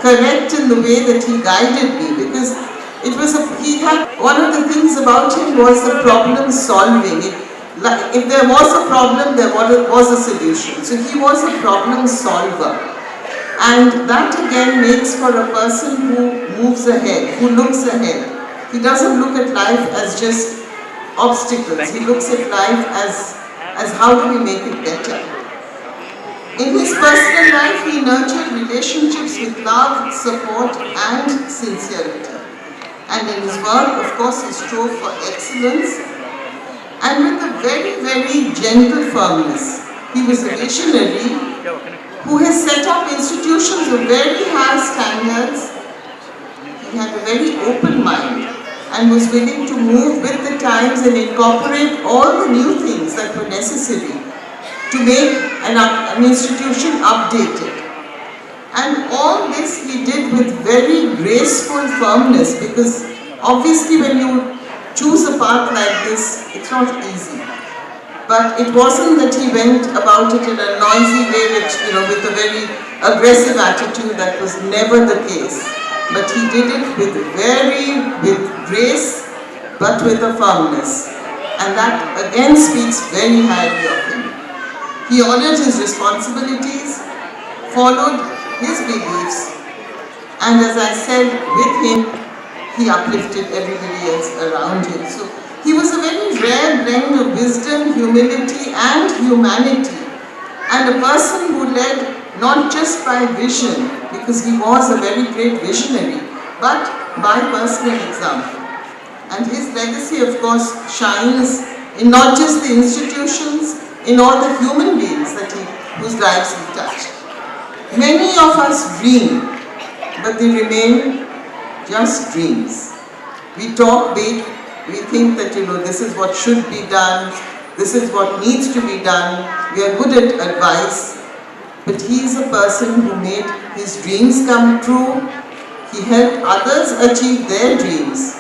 correct in the way that he guided me, because he had, one of the things about him was the problem solving. If there was a problem, there was a solution. So he was a problem solver. And that again makes for a person who moves ahead, who looks ahead. He doesn't look at life as just obstacles. He looks at life as how do we make it better. In his personal life, he nurtured relationships with love, support and sincerity. And in his work, of course, he strove for excellence and with a very, very gentle firmness. He was a visionary who has set up institutions of very high standards. He had a very open mind and was willing to move with the times and incorporate all the new things that were necessary to make an institution updated. And all this he did with very graceful firmness, because obviously when you choose a path like this, it's not easy. But it wasn't that he went about it in a noisy way, with a very aggressive attitude. That was never the case. But he did it with grace, but with a firmness. And that again speaks very highly of him. He honored his responsibilities, followed his beliefs, and as I said, with him, he uplifted everybody else around him. So he was a very rare blend of wisdom, humility, and humanity, and a person who led not just by vision, because he was a very great visionary, but by personal example. And his legacy, of course, shines in not just the institutions, in all the human beings whose lives he touched. Many of us dream, but they remain just dreams. We talk big, we think that this is what should be done, this is what needs to be done, we are good at advice, but he is a person who made his dreams come true. He helped others achieve their dreams.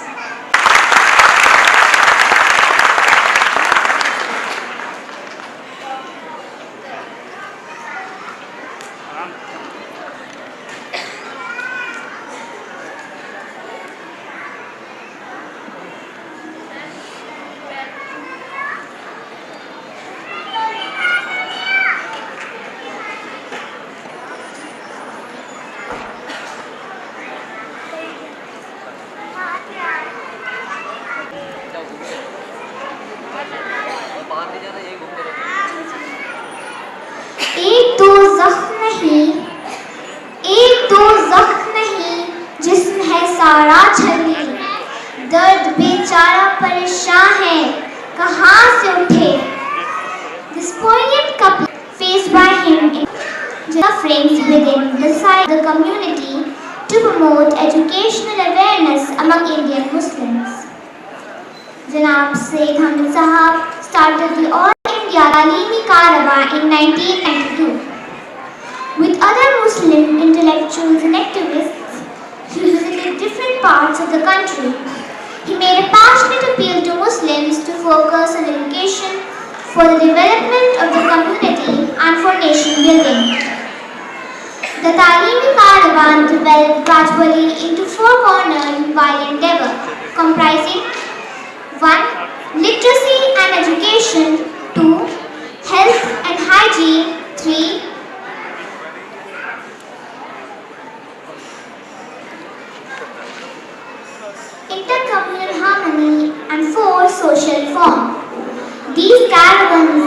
एक दो जख्म नहीं जिस्म है सारा छली, दर्द बेचारा परेशान है कहाँ से उठे. This poignant couple faced by him in sufferings within the community to promote educational awareness among Indian Muslims. Janab Sayyid Hamid Sahab started the All India Talimi Caravan in 1992. With other Muslim intellectuals and activists, he visited different parts of the country. He made a passionate appeal to Muslims to focus on education for the development of the community and for nation building. The Talimi Caravan developed gradually into four-cornered wide endeavor, comprising 1. Literacy and education, 2. Health and hygiene, 3. Intercommunal harmony, and 4. Social reform. These caravans,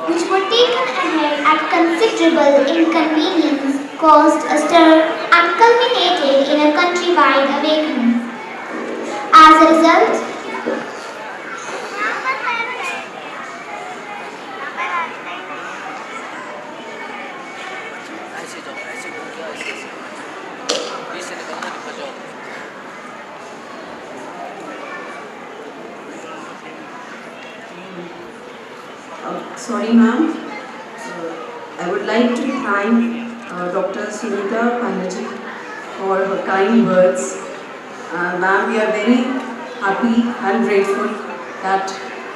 which were taken ahead at considerable inconvenience, caused a stir and culminated in a countrywide awakening. As a result, sorry ma'am, I would like to thank Dr. Sunita Banerjee for her kind words. Ma'am, we are very happy and grateful that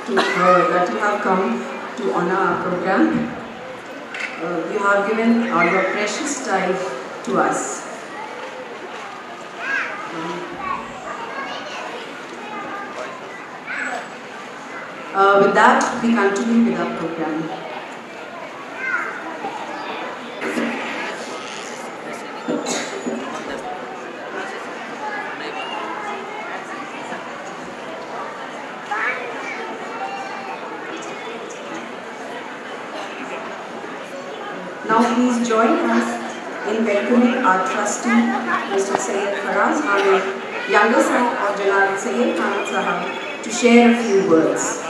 you have come to honor our program. You have given all your precious time to us. With that, we continue with our program. Now please join us in welcoming our trustee, Mr. Sayyid Hamid, younger son of Janab Sayyid Hamid Sahab, to share a few words.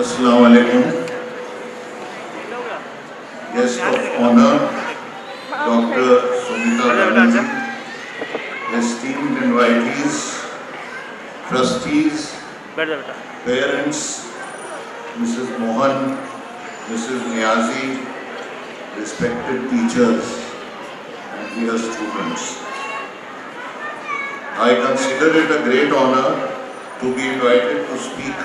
Assalamu alaikum. Guest of honor, Dr. Sunita Banerjee, esteemed invitees, trustees, parents, Mrs. Mohan, Mrs. Niazi, respected teachers, and dear students. I consider it a great honor to be invited to speak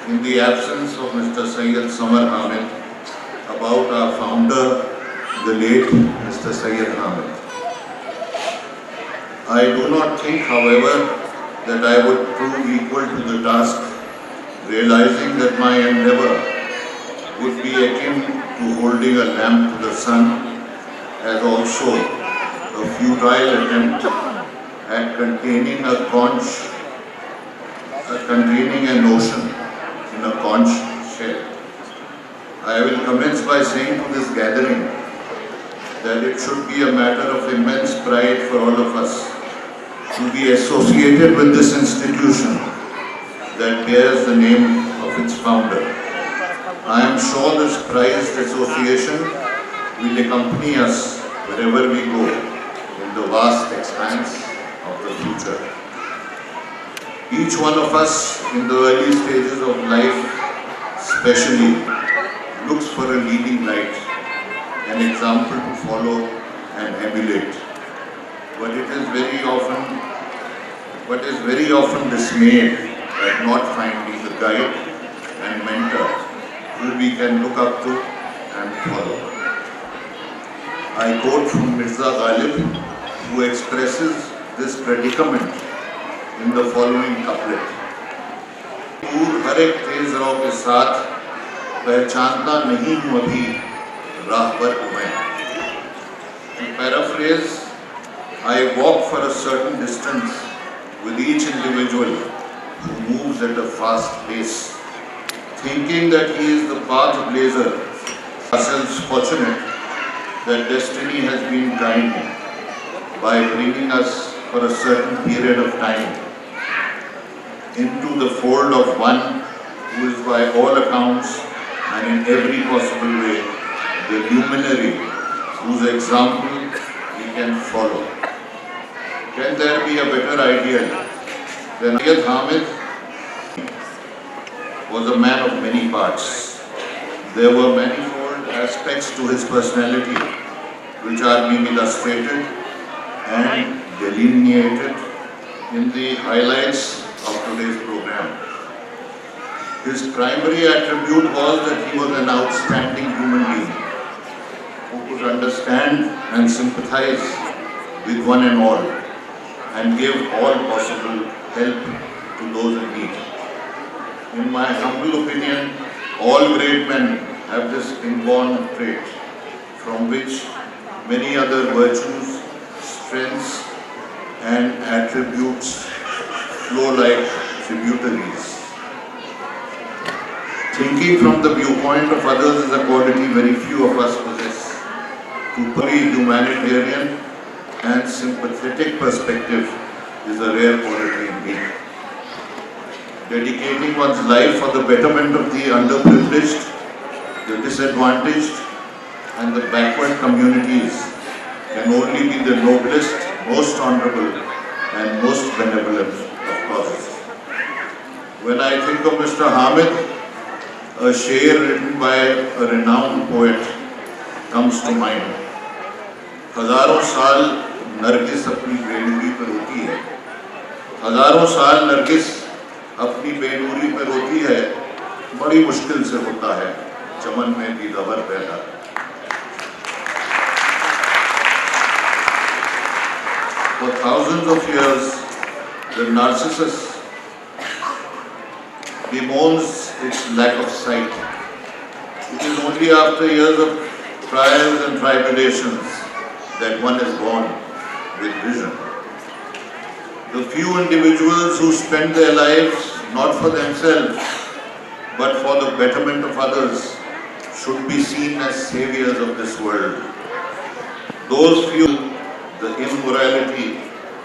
in the absence of Mr. Sayyid Hamid about our founder, the late Mr. Sayyid Hamid. I do not think, however, that I would prove equal to the task, realizing that my endeavor would be akin to holding a lamp to the sun, as also a futile attempt at containing a notion in a conch shell. I will commence by saying to this gathering that it should be a matter of immense pride for all of us to be associated with this institution that bears the name of its founder. I am sure this prized association will accompany us wherever we go in the vast expanse of the future. Each one of us in the early stages of life especially looks for a leading light, an example to follow and emulate. But it is very often dismayed at not finding the guide and mentor who we can look up to and follow. I quote from Mirza Ghalib, who expresses this predicament in the following couplet. दूर हर एक तेज रौ के साथ पहचानता नहीं हूँ अभी राह पर मैं. To paraphrase, I walk for a certain distance with each individual who moves at a fast pace, thinking that he is the path blazer. Ourselves fortunate that destiny has been kind by bringing us for a certain period of time into the fold of one who is by all accounts and in every possible way the luminary whose example we can follow. Can there be a better ideal than Sayyid Hamid was a man of many parts. There were manifold aspects to his personality which are being illustrated and delineated in the highlights of today's program. His primary attribute was that he was an outstanding human being who could understand and sympathize with one and all and give all possible help to those in need. In my humble opinion, all great men have this inborn trait from which many other virtues, strengths and attributes flow like tributaries. Thinking from the viewpoint of others is a quality very few of us possess. To put a humanitarian and sympathetic perspective is a rare quality indeed. Dedicating one's life for the betterment of the underprivileged, the disadvantaged and the backward communities can only be the noblest, most honorable and most benevolent of causes. When I think of Mr. Hamid, a shair written by a renowned poet comes to mind. हजारों साल नरगिस अपनी बेलुगी पर होती है, हजारों साल नरगिस अपनी बेनूरी पे रोती है, बड़ी मुश्किल से होता है चमन में भी गबर पैदा। For thousands of years, the narcissus bemoans its lack of sight. It is only after years of trials and tribulations that one is born with vision. The few individuals who spend their lives not for themselves but for the betterment of others should be seen as saviors of this world. Those few, the immorality,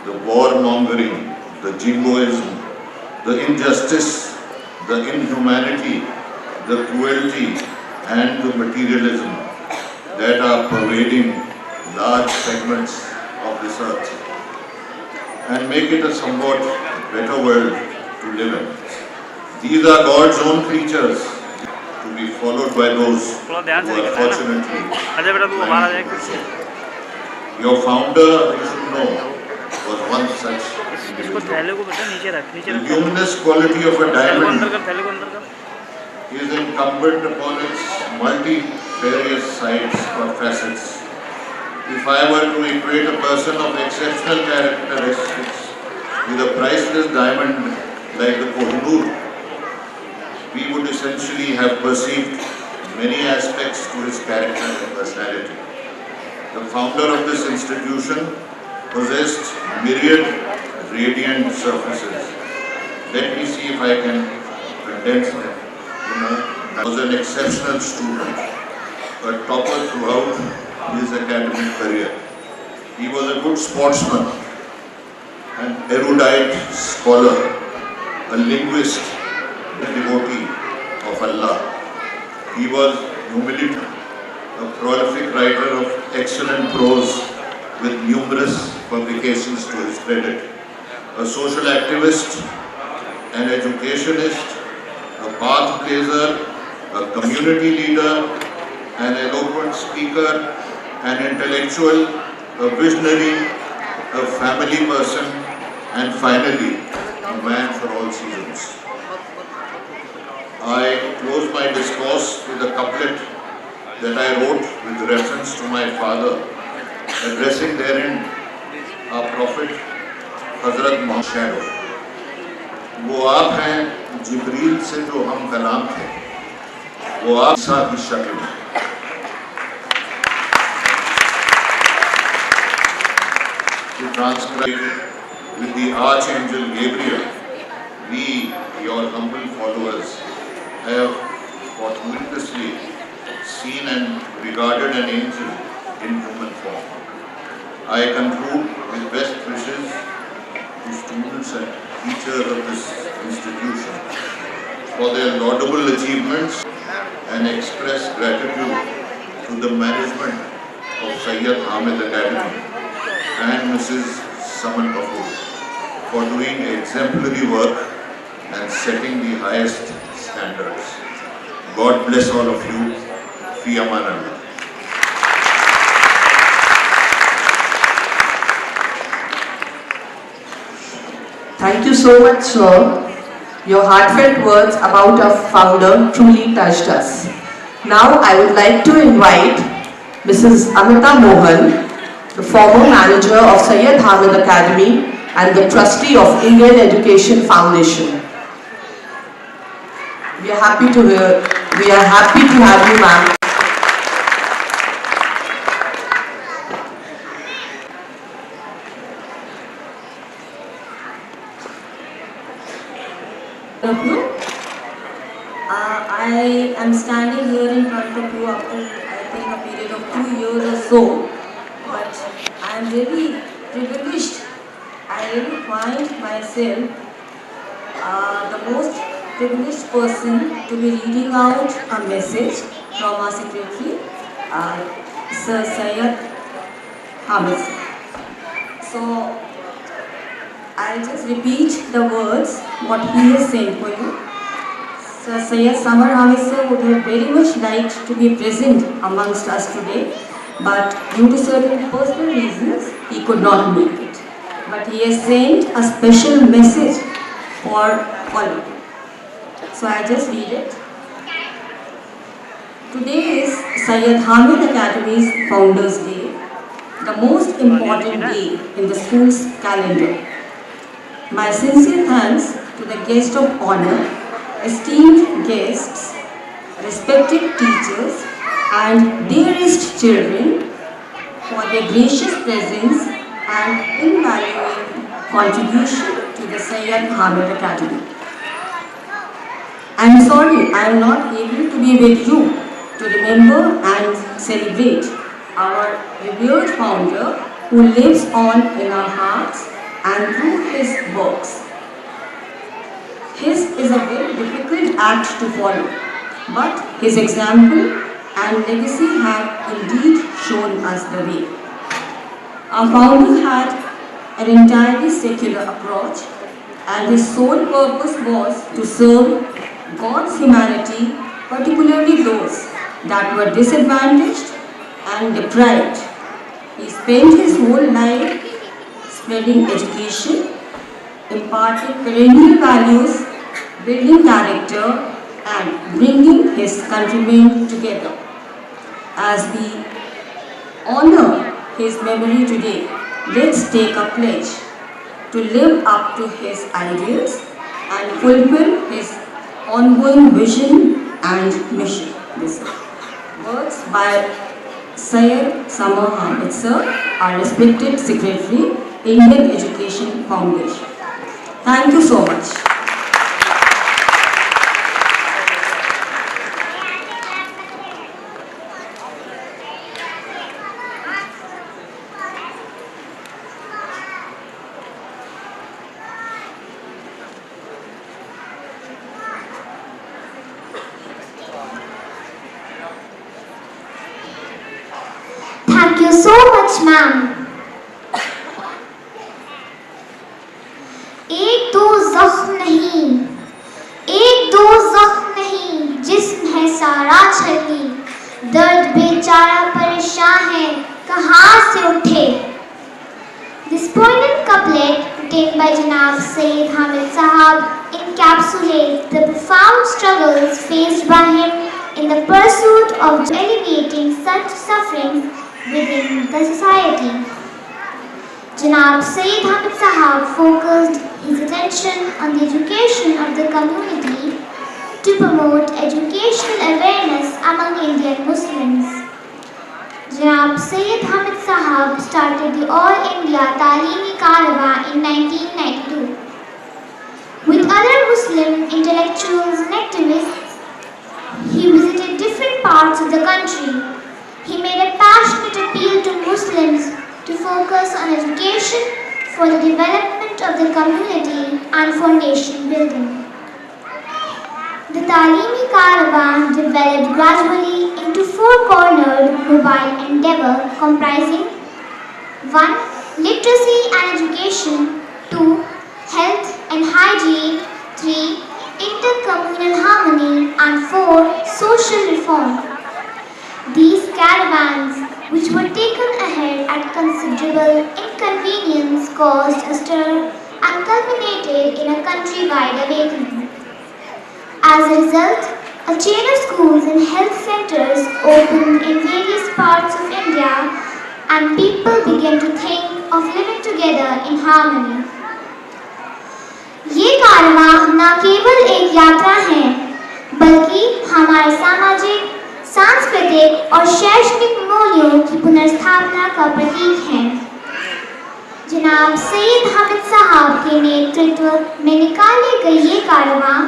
the warmongering, the jingoism, the injustice, the inhumanity, the cruelty and the materialism that are pervading large segments of this earth and make it a somewhat better world to live in. These are God's own creatures to be followed by those who are fortunately your founder, you should know, was one such individual. The luminous quality of a diamond is incumbent upon its multifarious sides or facets. If I were to equate a person of exceptional characteristics with a priceless diamond like the Kohinoor, we would essentially have perceived many aspects to his character and personality. The founder of this institution possessed myriad radiant surfaces. Let me see if I can condense them. He was an exceptional student, a topper throughout his academic career. He was a good sportsman, an erudite scholar, a linguist, a devotee of Allah. He was humility, a prolific writer of excellent prose with numerous publications to his credit, a social activist, an educationist, a path blazer, a community leader, an eloquent speaker, an intellectual, a visionary, a family person, and finally, a man for all seasons. I close my discourse with a couplet that I wrote with reference to my father, addressing therein our Prophet Hazrat Muhammad Shadow. वो आप हैं जिब्रील से जो हम कलाम थे, वो आप सा की शक्ल में। To transcribe with the Archangel Gabriel, we, your humble followers, have fortuitously seen and regarded an angel in human form. I conclude with best wishes to students and teachers of this institution for their laudable achievements and express gratitude to the management of Sayyid Hamid Academy and Mrs. Saman Kapoor for doing exemplary work and setting the highest standards. God bless all of you. Fi Aman Allah. Thank you so much, sir. Your heartfelt words about our founder truly touched us. Now I would like to invite Mrs. Amita Mohan, the former manager of Sayyid Hamid Academy and the trustee of Indian Education Foundation. We are happy to have you, ma'am. Of you. I am standing here in front of you after I think a period of 2 years or so, but I am really privileged. I really find myself the most privileged person to be reading out a message from our secretary, Sir Sayyid Hamid. So I'll just repeat the words what he has said for you. Sir Sayyid Hamid sir would have very much liked to be present amongst us today, but due to certain personal reasons he could not make it. But he has sent a special message for following. So I just read it. Today is Sayyid Hamid Academy's Founders Day, the most important day in the school's calendar. My sincere thanks to the guest of honor, esteemed guests, respected teachers, and dearest children for their gracious presence and invaluable contribution to the Sayyid Hamid Academy. I am sorry I am not able to be with you to remember and celebrate our revered founder who lives on in our hearts and through his works. His is a very difficult act to follow, but his example and legacy have indeed shown us the way. Our founder had an entirely secular approach, and his sole purpose was to serve God's humanity, particularly those that were disadvantaged and deprived. He spent his whole life spreading education, imparting perennial values, building character, and bringing his countrymen together. As we honor his memory today, let's take a pledge to live up to his ideals and fulfill his ongoing vision and mission. This words by Sayyid Hamid sir, our respected Secretary, Indian Education Foundation. Thank you so much. Thank you so much, ma'am. एक दो जख्म नहीं, जिस्म है सारा छली, दर्द बेचारा परेशान है, कहाँ से उठे. This poignant couplet, written by Janab Sayyid Hamid Sahab, encapsulates the profound struggles faced by him in the pursuit of alleviating such sufferings within the society. Janab Sayyid Hamid Sahab focused his attention on the education of the community to promote educational awareness among Indian Muslims. Janab Sayyid Hamid Sahab started the All India Taleemi Karwa in 1992. With other Muslim intellectuals and activists, he visited different parts of the country. He made a passionate appeal to Muslims to focus on education for the development of the community and for nation building. The Taleemi Caravan developed gradually into four-cornered mobile endeavor comprising 1. Literacy and education, 2. Health and hygiene, 3. Intercommunal harmony, and 4. Social reform. These caravans, which were taken ahead at considerable inconvenience, caused a stir and culminated in a countrywide awakening. As a result, a chain of schools and health centers opened in various parts of India, and people began to think of living together in harmony. ये कारवां न केवल एक यात्रा है, बल्कि हमारे सामाजिक, सांस्कृतिक और शैक्षणिक मूल्यों की पुनर्स्थापना का प्रतीक है. जनाब सैयद हामिद साहब के नेतृत्व में निकाले गए ये कारवां,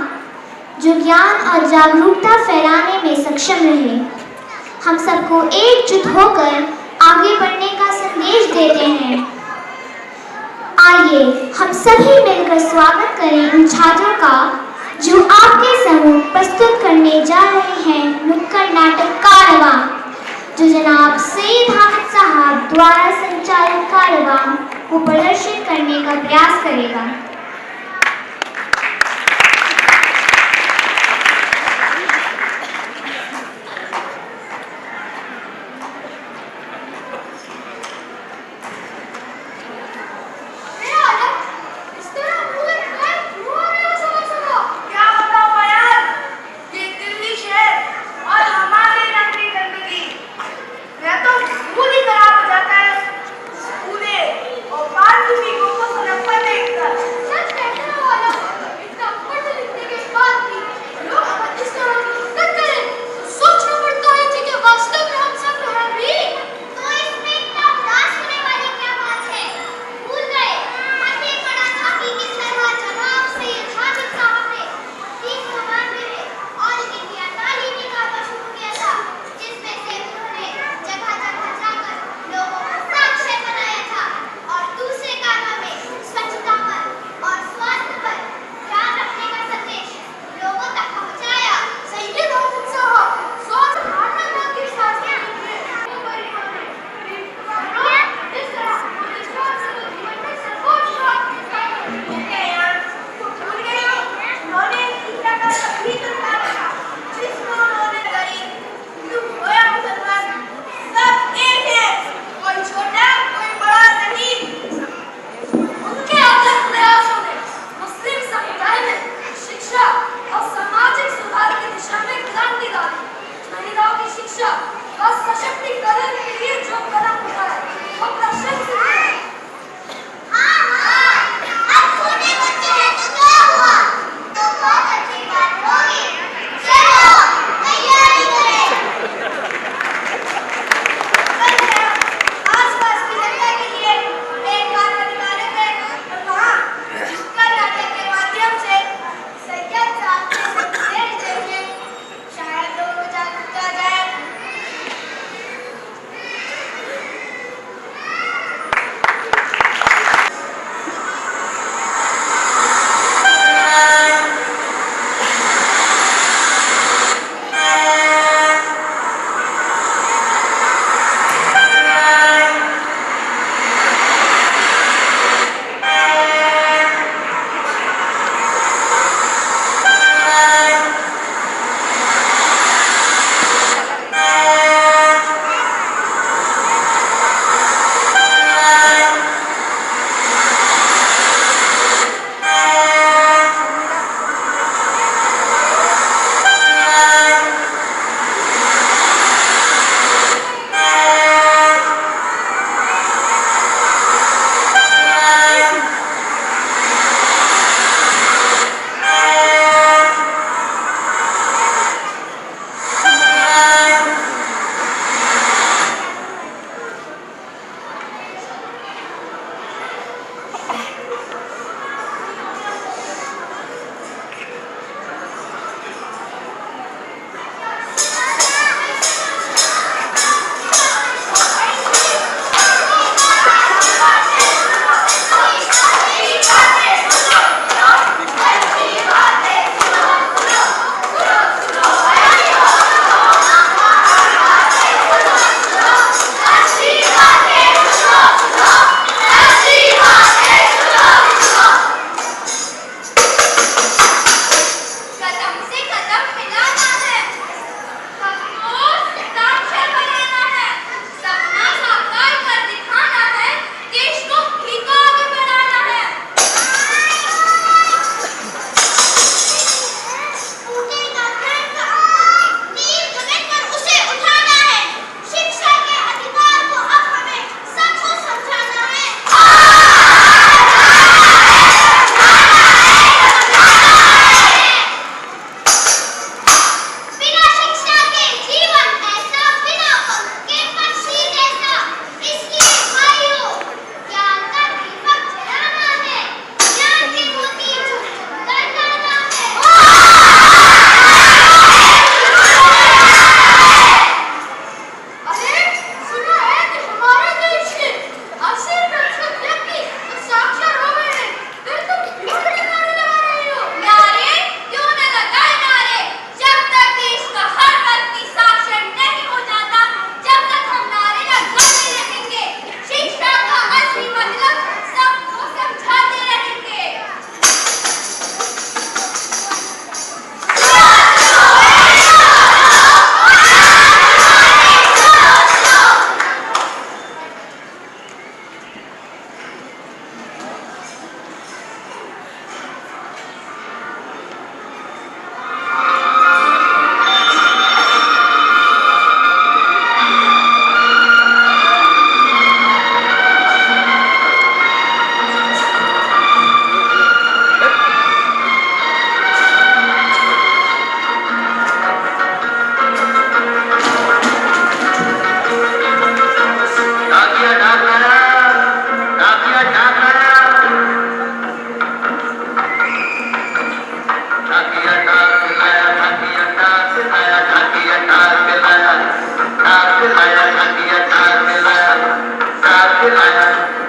जो ज्ञान और जागरूकता फैलाने में सक्षम रहे, हम सबको एकजुट होकर आगे बढ़ने का संदेश देते हैं. आइए हम सभी मिलकर स्वागत करें उन छात्रों का जो आपके समूह प्रस्तुत करने जा रहे हैं नुक्कड़ नाटक कारवां, जो जनाब सैयद हामिद साहब द्वारा संचालित कारवां को प्रदर्शित करने का प्रयास करेगा.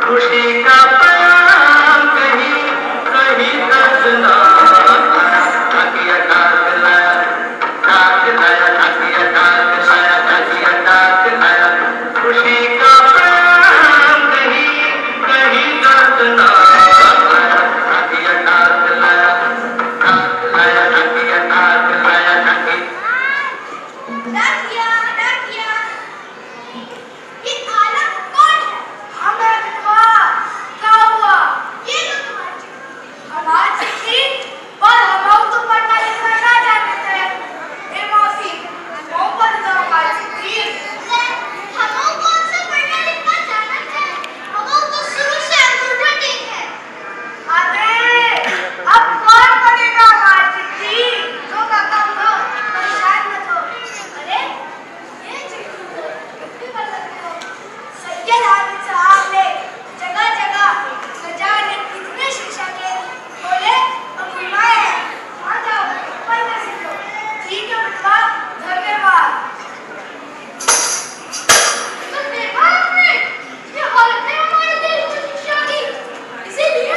खुशी का पैगाम कहीं कहीं दर्द ना आया, ताकिया डाक लाया, ताकिया डाक लाया, ताकिया डाक लाया, खुशी का पैगाम कहीं कहीं दर्द ना आया, ताकिया डाक लाया, ताकिया डाक लाया, ताकिया डाकिया डाकिया ये आलम कौन है? हमें विधवा क्या हुआ? ये लो तुम्हारी चिट्ठी। हमारी चिट्ठी पर हम तो पढ़ना लिखना ना जानते थे। ए मौसी, वो पर दो हमारी चिट्ठी। हम कौन सा पढ़ना लिखना जानते हैं? हम तो शुरू से अंगूठा टेक है। अरे अब कौन पढ़ेगा हमारी चिट्ठी? जो कहता हूँ तो परेशान मत हो। अरे ये चिट्ठी तो भी पढ़ सकते हो। सैयद हामिद साहब ने जगह जगह न जाने कितने शिक्षा के बोले और फरमाए हैं। आ जाओ पढ़ना सीखो। ठीक है बेटा, धन्यवाद। तो देखा आपने ये हालत है हमारे देश की शिक्षा की। इसीलिए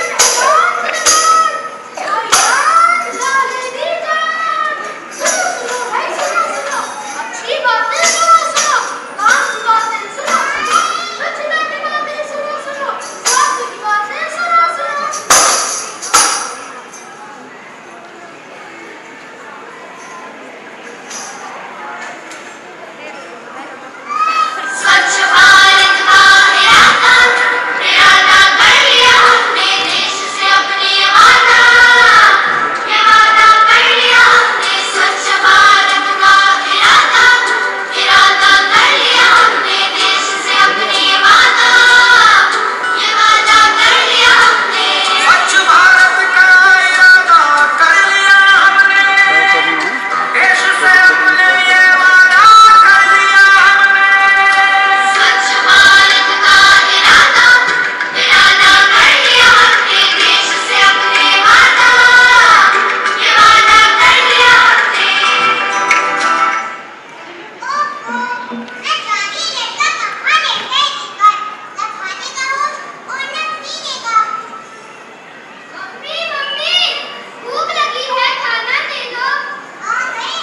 अच्छी बातें सुनो सुनो, काम की बातें सुनो सुनो, स्वच्छता की बातें सुनो सुनो, स्वास्थ्य की बातें सुनो सुनो। स्वच्छ भारत का इरादा इरादा कर लिया हमने, देश से अपने वादा ये वादा कर लिया हमने। स्वच्छ भारत का इरादा इरादा कर लिया हमने, देश से अपने वादा ये वादा कर लिया हमने। स्वच्छ भारत का इरादा कर लिया हमने, देश से अपने ये वादा कर लिया हमने। स्वच्छ भारत का इरादा इरादा कर लिया हमने, देश से अपने वादा ये वादा कर लिया हमने। न जाने लड़का कहाँ रहता है दिन भर, न खाने का होश और न पीने का। मम्मी मम्मी, भूख लगी है, खाना दे दो। आ गए,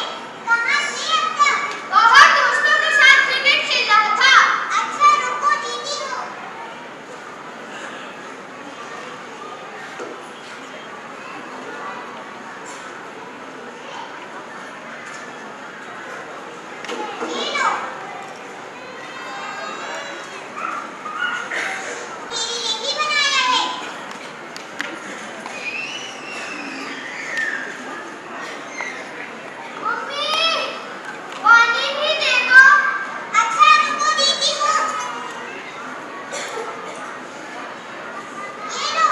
कहाँ थे अब तक? बाहर दोस्तों के साथ क्रिकेट खेल रहा था। अच्छा रुको दीदी हूँ। ये लो। मेरे लिए भी बनाया है। मम्मी, पानी भी दे दो। अच्छा रुको दीदी हूँ। ये लो।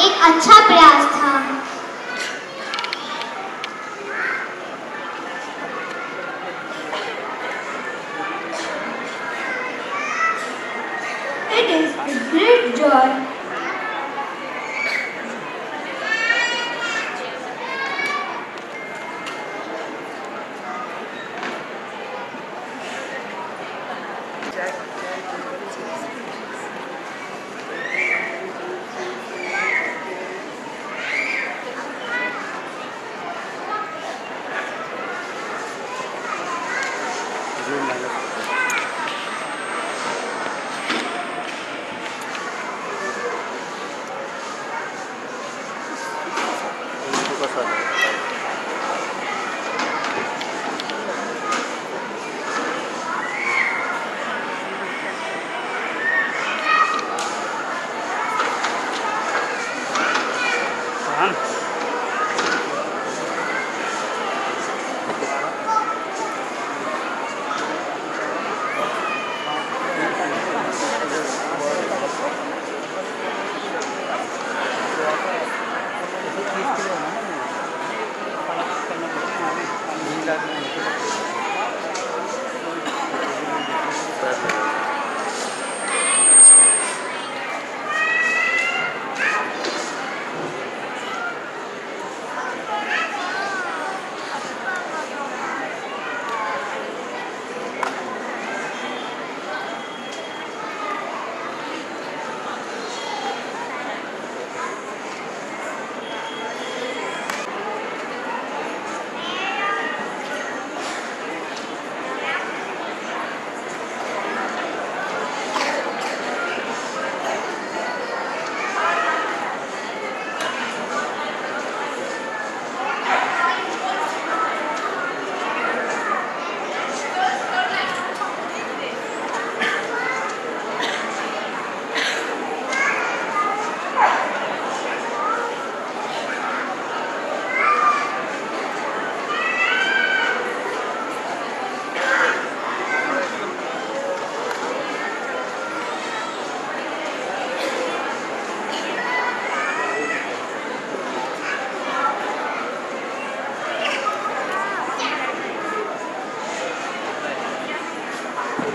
एक अच्छा प्रयास था। It is with great joy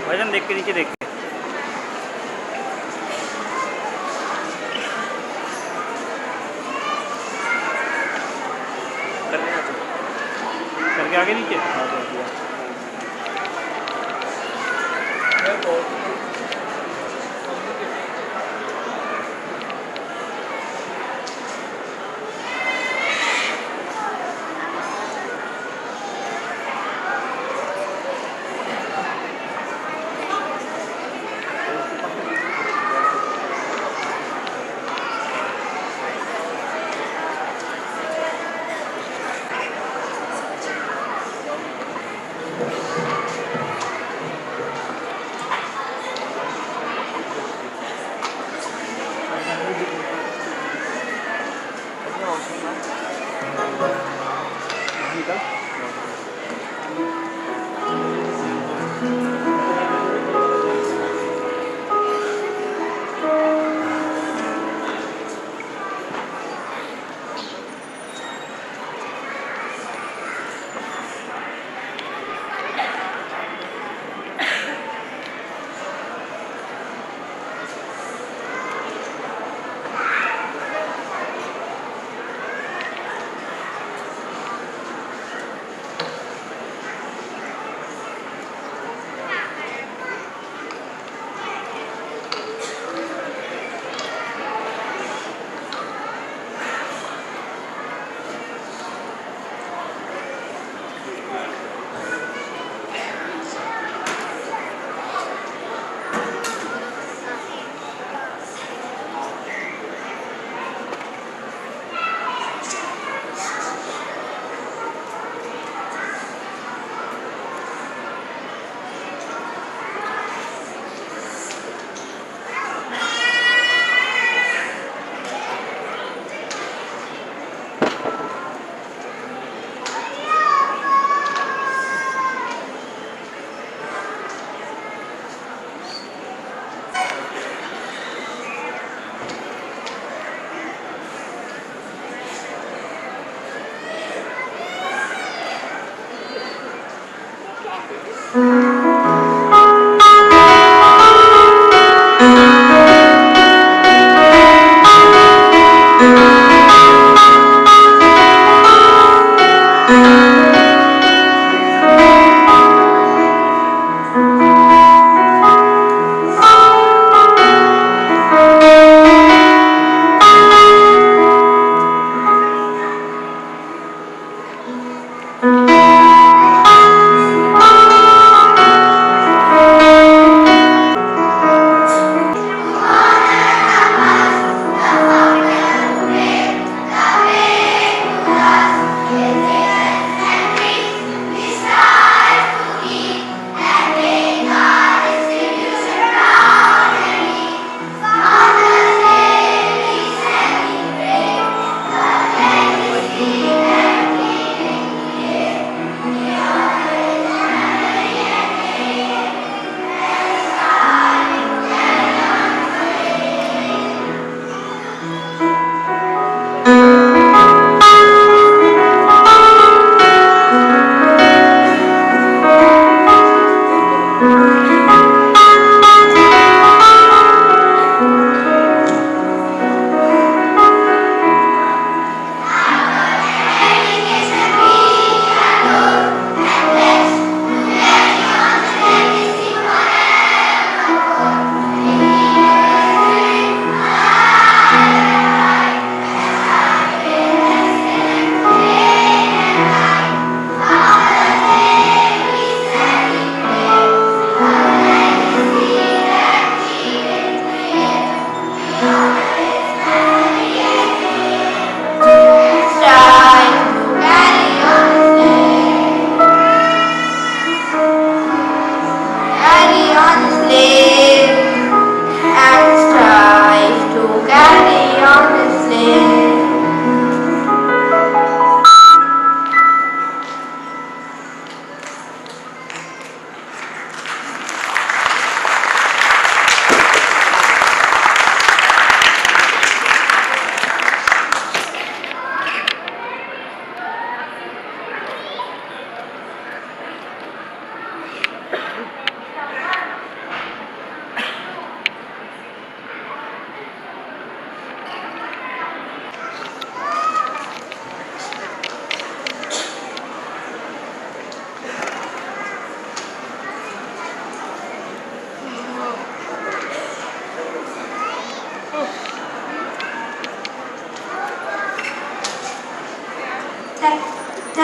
भजन देख के नीचे देख के करके आगे नीचे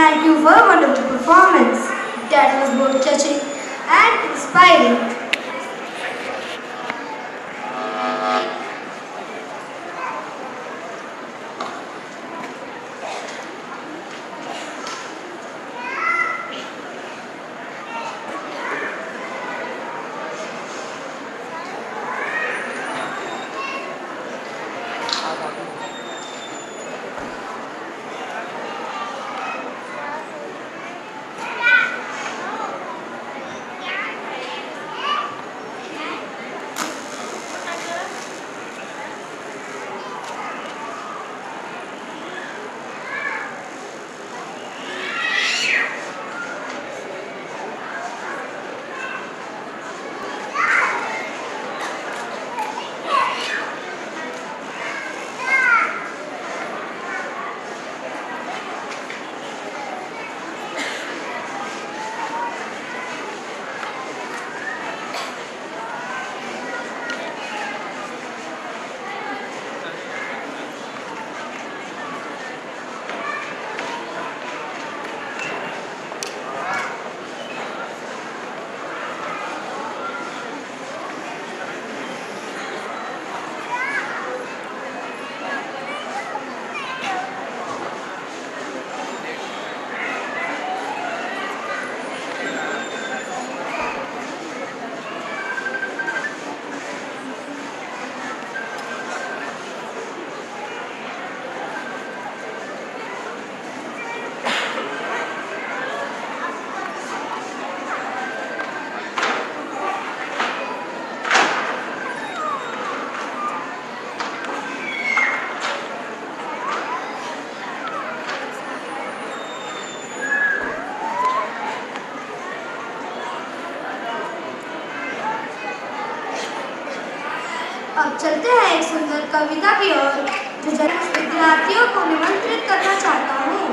Thank you for a wonderful performance. That was both touching and inspiring. अब चलते हैं एक सुंदर कविता की ओर जो विद्यार्थियों को निमंत्रित करना चाहता हूँ।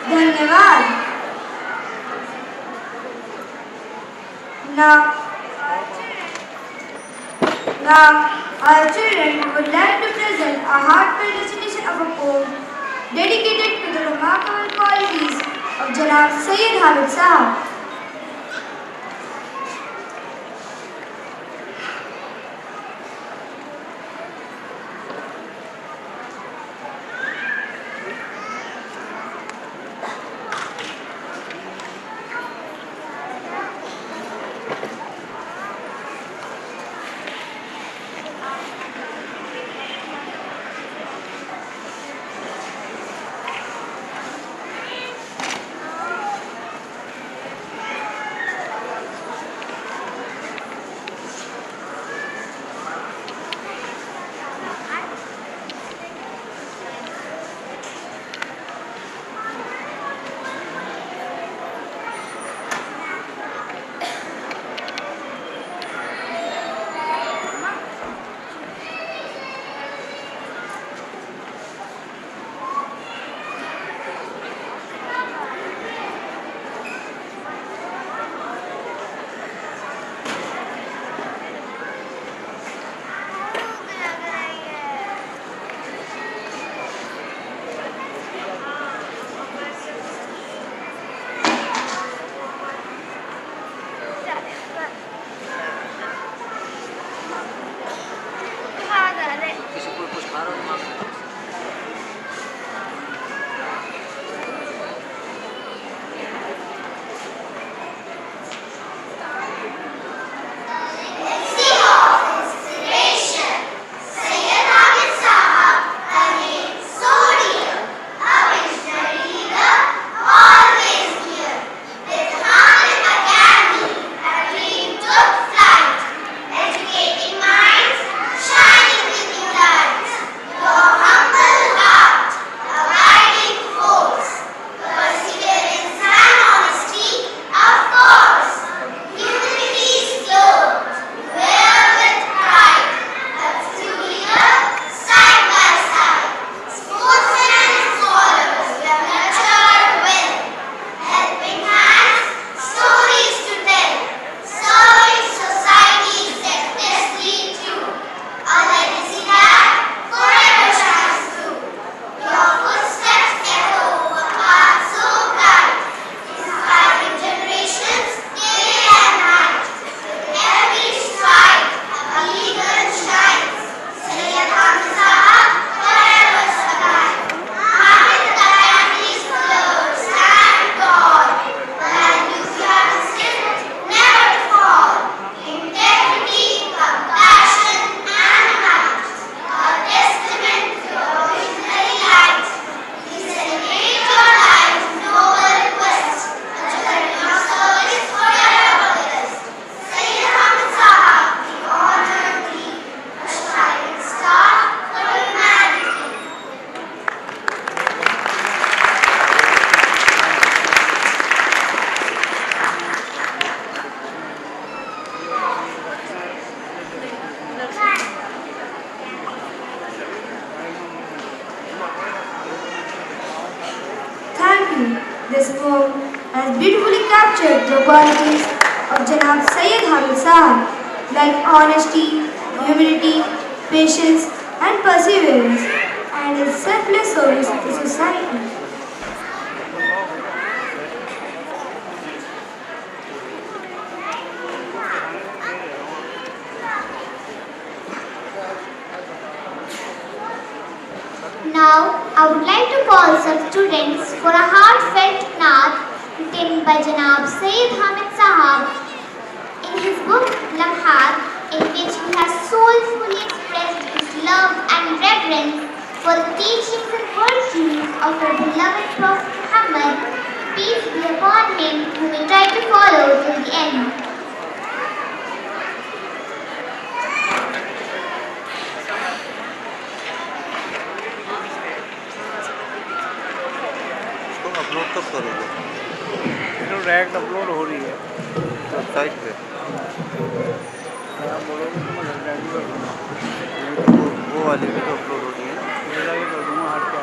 धन्यवाद। Now, our children would like to present a heartfelt recitation of a poem dedicated to the remarkable qualities of Janab Sayyid Hamid Sahab. This poem has beautifully captured the qualities of Janab Sayyid Hamid Sahab, like honesty, humility, patience and perseverance, and his selfless service to society. Now, I would like to call some students for a heartfelt naat written by Janab Sayyid Hamid Sahab in his book Lamhat, in which he has soulfully expressed his love and reverence for the teachings and virtues of our beloved Prophet Muhammad, peace be upon him, whom we try to follow till the end. Upload कब करोगे? तो direct upload हो रही है website पे। आप बोलोगे तो मैं डायरेक्ट कर दूँगा। वो वाली भी तो अपलोड हो रही है। मेरा भी कर दूँगा, हट के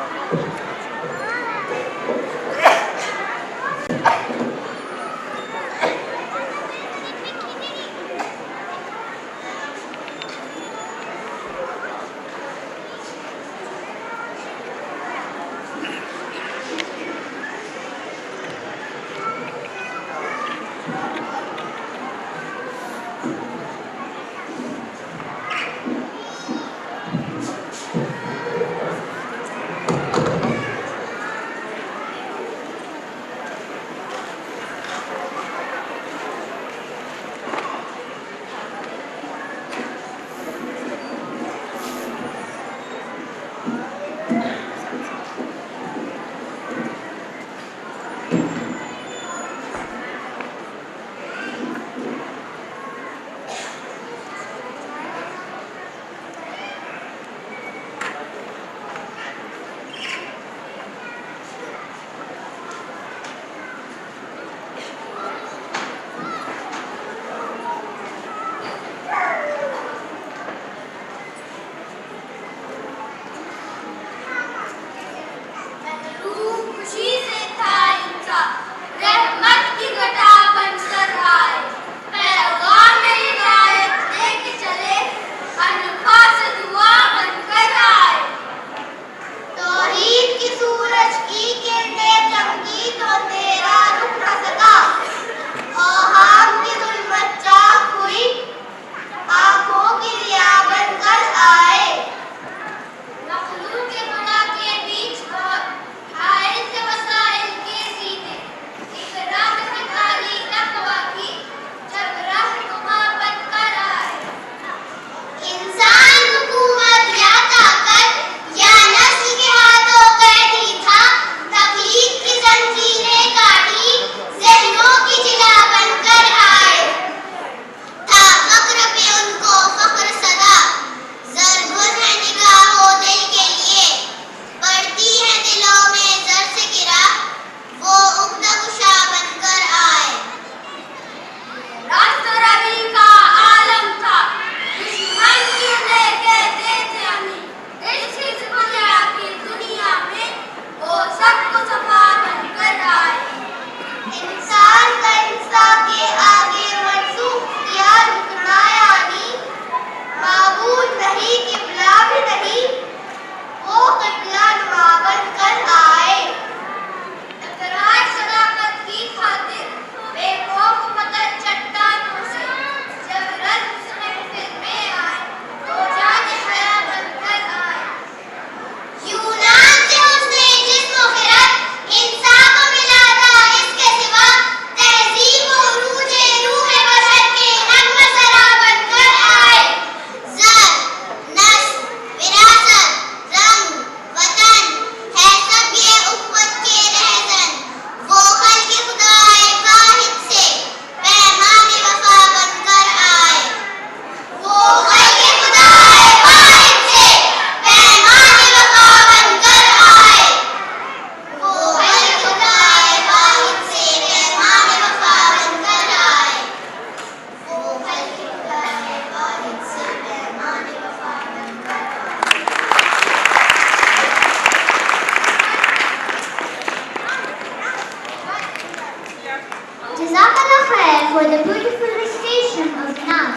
prepare for the beautiful recitation of the Naam.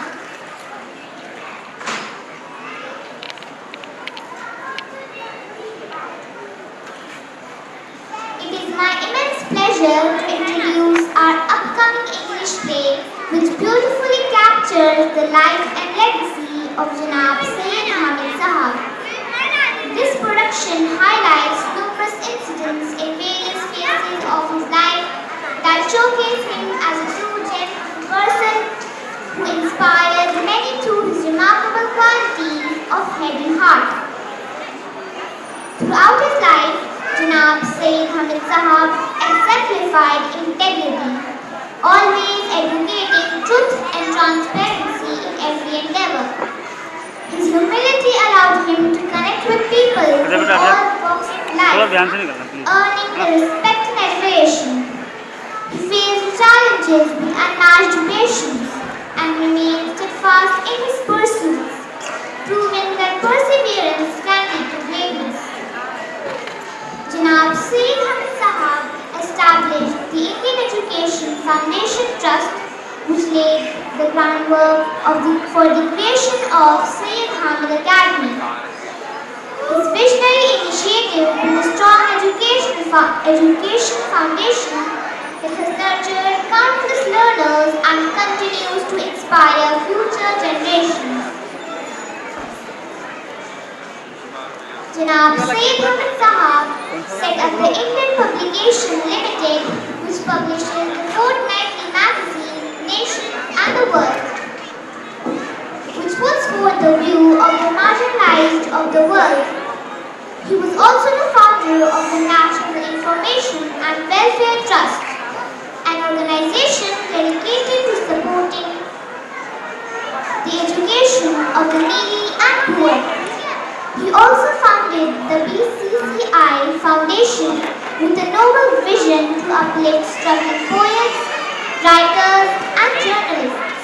It is my immense pleasure to introduce our upcoming English play, which beautifully captures the life and legacy of Janab Sayyid Hamid Sahab. This production highlights numerous incidents in various phases of his life that showcase him as a true gentleman person who inspired many through his remarkable qualities of head and heart. Throughout his life, Janab Sayyid Hamid Sahab exemplified integrity, always advocating truth and transparency in every endeavor. His humility allowed him to connect with people from all walks of life, earning the respect and admiration. He faced challenges with unmatched patience and remained steadfast in his pursuits, proving that perseverance can lead to greatness. Janab Sayyid Hamid Sahab established the Indian Education Foundation Trust, which laid the groundwork for the creation of Sayyid Hamid Academy. His visionary initiative with a strong education foundation that has nurtured countless learners and continues to inspire future generations. Janab Sayyid Hamid Sahab set up the Indian Publication Limited, which publishes the fortnightly magazine Nation and the World, which puts forth the view of the marginalized of the world. He was also the founder of the National Information and Welfare Trust, an organization dedicated to supporting the education of the needy and poor. He also founded the BCCI Foundation with a noble vision to uplift struggling poets, writers, and journalists.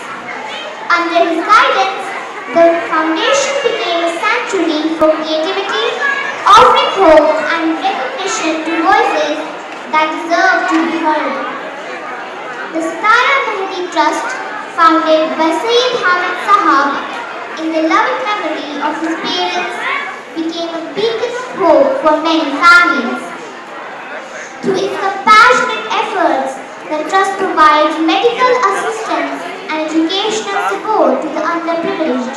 Under his guidance, the foundation became a sanctuary for creativity, offering hope and recognition to voices that deserve to be heard. The Sachar Trust, founded by Sayyid Hamid Sahab in the loving memory of his parents, became a beacon of hope for many families. Through its compassionate efforts, the Trust provides medical assistance and educational support to the underprivileged,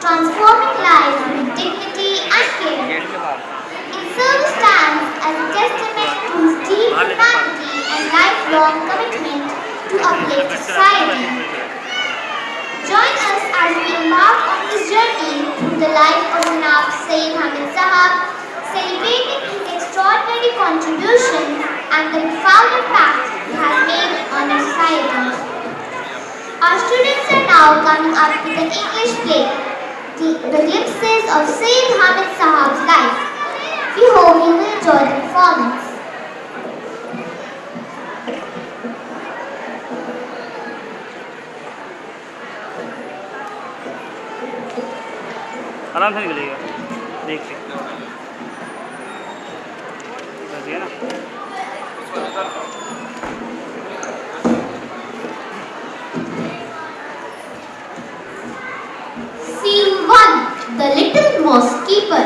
transforming lives with dignity and care. Its service stands as a testament to his deep humanity and lifelong commitment to uplift society. Join us as we embark on this journey through the life of Janab Sayyid Hamid Sahab, celebrating his extraordinary contributions and the profound impact he has made on our society. Our students are now coming up with an English play, the glimpses of Sayyid Hamid Sahab's life. We hope you will enjoy the performance. आराम से निकलेगा देख के बस ये ना Scene 1. The Little Mosque Keeper.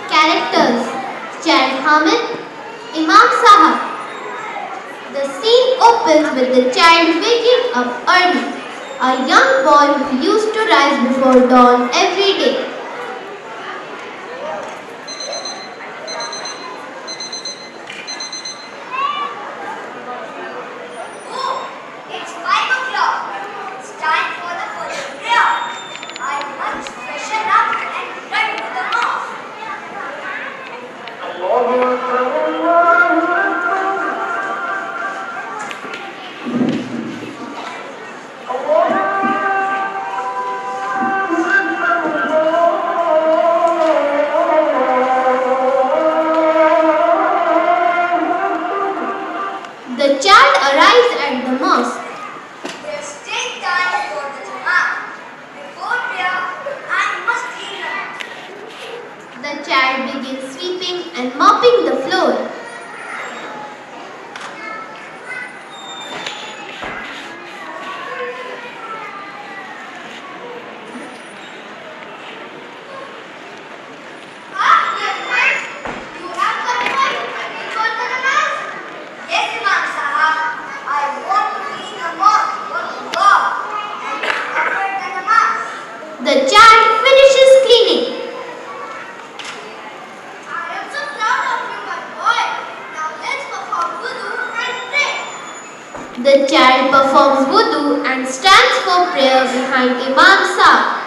Characters: Sayyid Hamid, Imam Sahab. The scene opens with the child waking up early, a young boy who used to rise before dawn every day. Oh, it's 5 o'clock. It's time for the Holy Prayer. I must freshen up and run to the mosque. The child arrives at the mosque. There's still time for the Jama'at. Before prayer, I must clean up. The child begins sweeping and mopping the floor. The child performs wudu and stands for prayer behind Imam Sahib.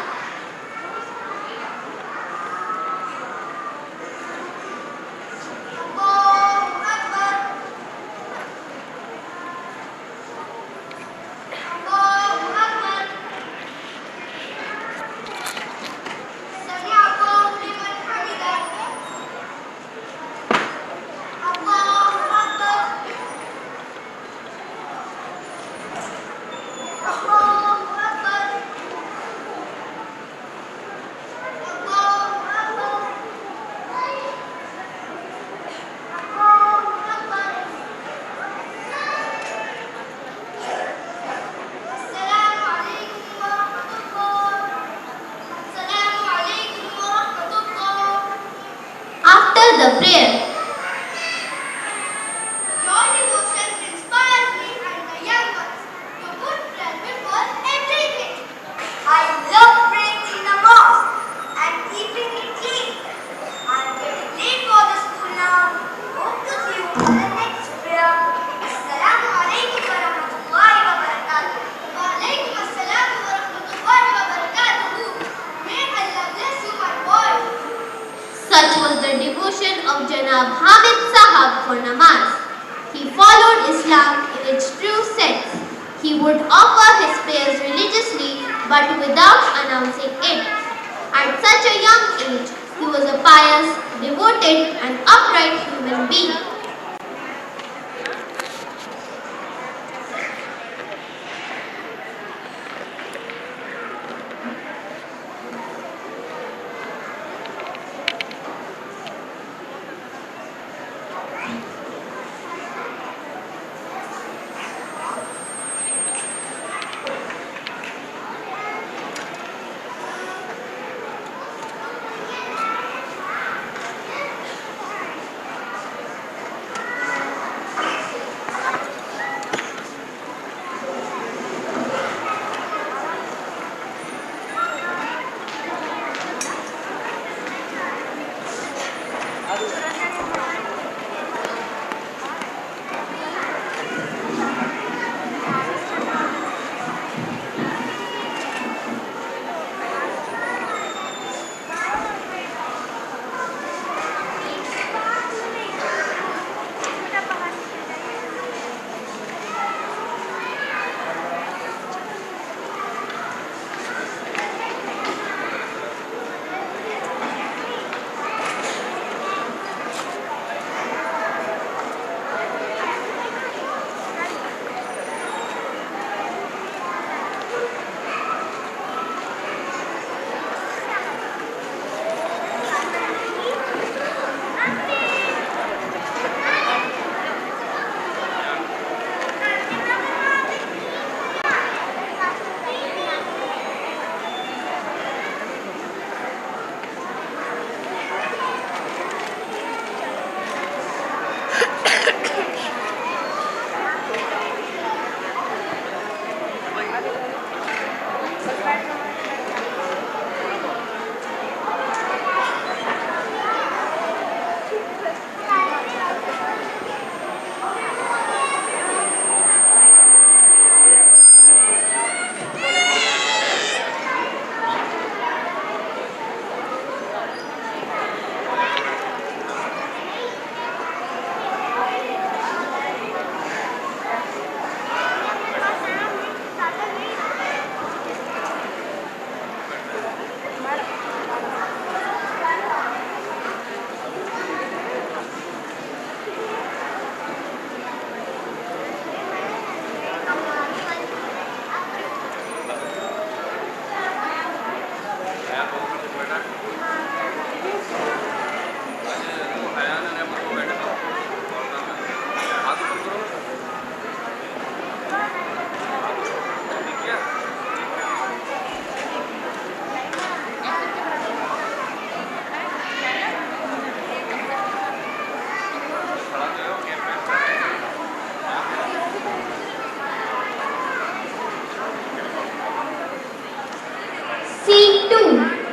After the prayer, your devotion inspires me and the young ones to put prayer before everything. I love praying in the mosque and keeping it clean. I'm getting late for the school now. Hope to see you in the next prayer. Assalamu alaikum wa rahmatullahi wa barakatuh. Wa alaikum assalam wa rahmatullahi wa barakatuh. May Allah bless you, my boy. such was the devotion of Janab Hamid Sahab for namaz. He followed Islam in its true sense. He would offer his prayers religiously but without announcing it. At such a young age, he was a pious, devoted and upright human being.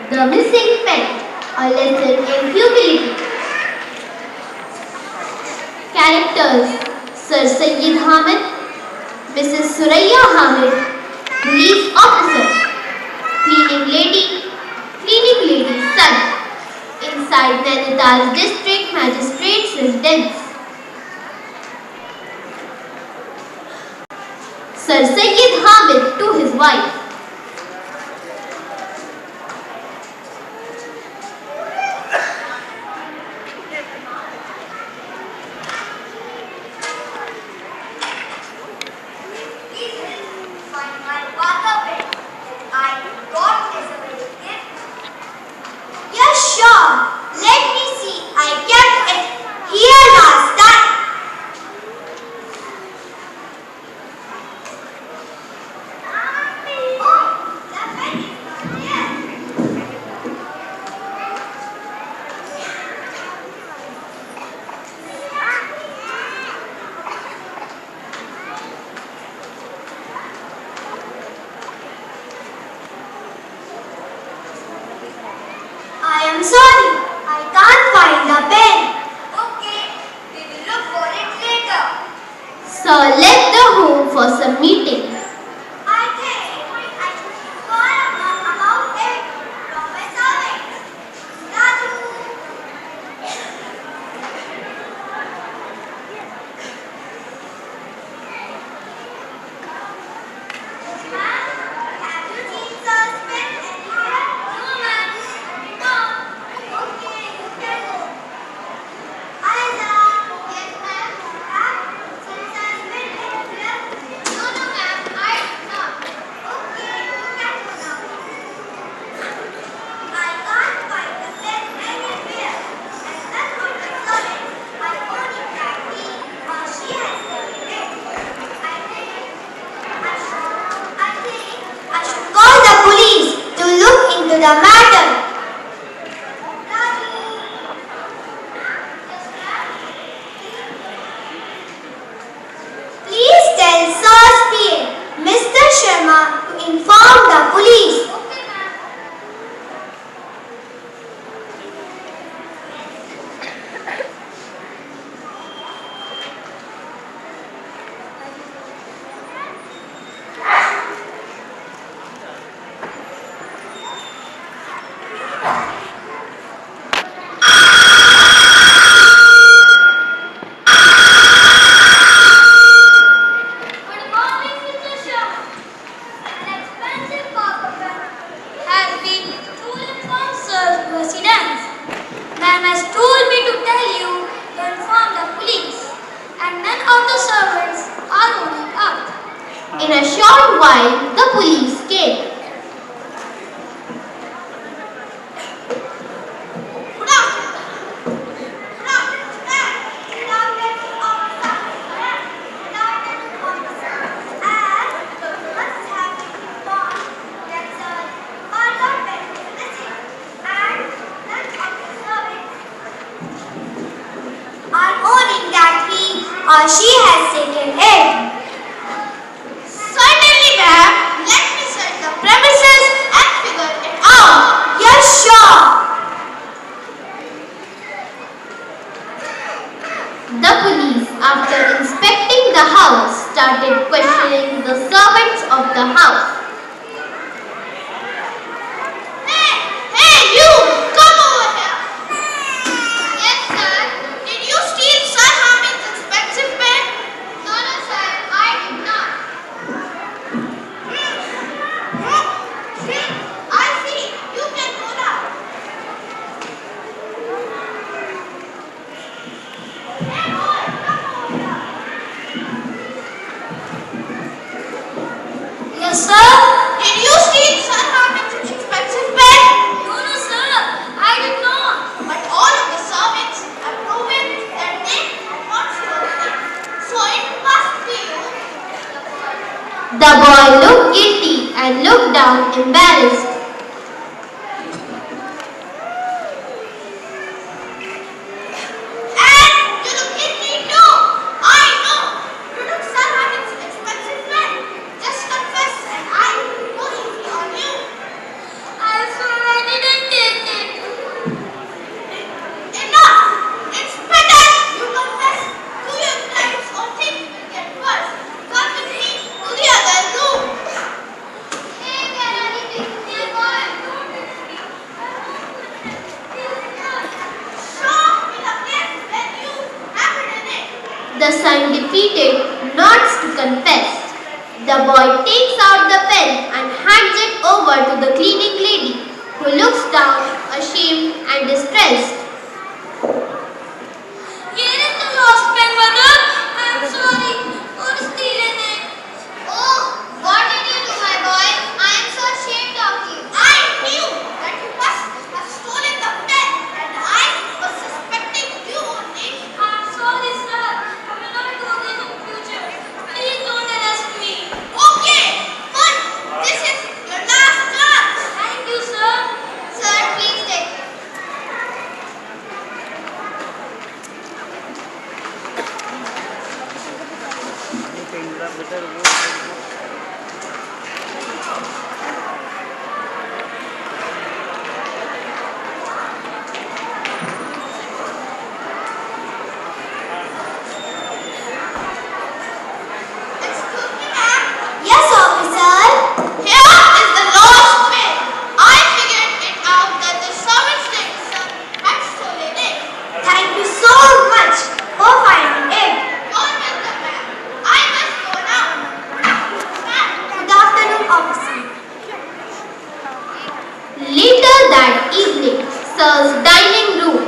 The Missing Pet, a lesson in humility. Characters: Sir Sayyid Hamid, Mrs. Saiyid Hamid, police officer, cleaning lady's son, inside Nainital's district magistrate's residence. Sir Sayyid Hamid to his wife. Yes, sure. Let me see. I kept it here last time. Oh, the pen is not here. I am sorry. I can't find the pen. Okay, we will look for it later. Sir left the home for some meeting. I think I should call about it from my servants. Raju. Ma'am, have you seen Sir's pen anywhere? No, ma'am. No. Okay, you can go. Aiza. Yes, ma'am. Have you seen Sir's pen anywhere? No, ma'am. I did not. Okay, you can go now. I can't find the pen anywhere. And none of the servants are owning that key or she has taken it. I should call the police to look into the matter. Raju. Yes, ma'am. Please tell Sir's PA, Mr. Sharma, to inform the police. Okay, ma'am. Good morning, Mr. Sharma. An expensive copper pen has been stolen from Sir's residence. Ma'am has told me to tell you to inform the police, and none of the servants are owning up. In a short while, the police came. Good afternoon. Good afternoon, ma'am. Good afternoon, officer. Good afternoon, officer. And must have been informed that Sir's order pen is missing, and none of the servants are owning that he or she has taken it. Certainly, ma'am. Let me search the premises and figure it out. Yes, sure. The police, after inspecting the house, started questioning the servants of the house. Hey, you! Come over here. Yes, sir. Did you steal Sir Hamid's expensive pen? No, sir. I did not. I see. You can go now. Hey, boy, come over here. Yes, sir. Did you steal Sir Hamid's expensive pen? No, sir. I did not. But all of the servants have proven that they have not stolen it. So it must be you. The boy looked guilty and looked down embarrassed. And you look guilty too. I know. You took Sir Hamid's expensive pen. Just confess and I will go easy on you. I swear I didn't take it. Enough. It's better you confess to your crimes or things will get worse. Come with me. The son defeated nods to confess. The boy takes out the pen and hands it over to the cleaning lady, who looks down, ashamed and distressed. Here is the lost pen, mother. I am sorry for stealing it. Oh, what did you do, my boy? I am so ashamed of you. I knew that you must have stolen the pen, and I was suspecting you only. I am sorry, sir. I will not do this in future. Please don't arrest me. Okay, but this is your last chance. Thank you, sir. Sir, please take it. Excuse me, ma'am. Yes, officer. Here is the lost pen. I figured it out that the servant's lady's son had stolen it. Thank you so much for finding it. You're welcome, ma'am. I must go now. Ma'am. Good afternoon, officer. Later that evening, Sir's dining room.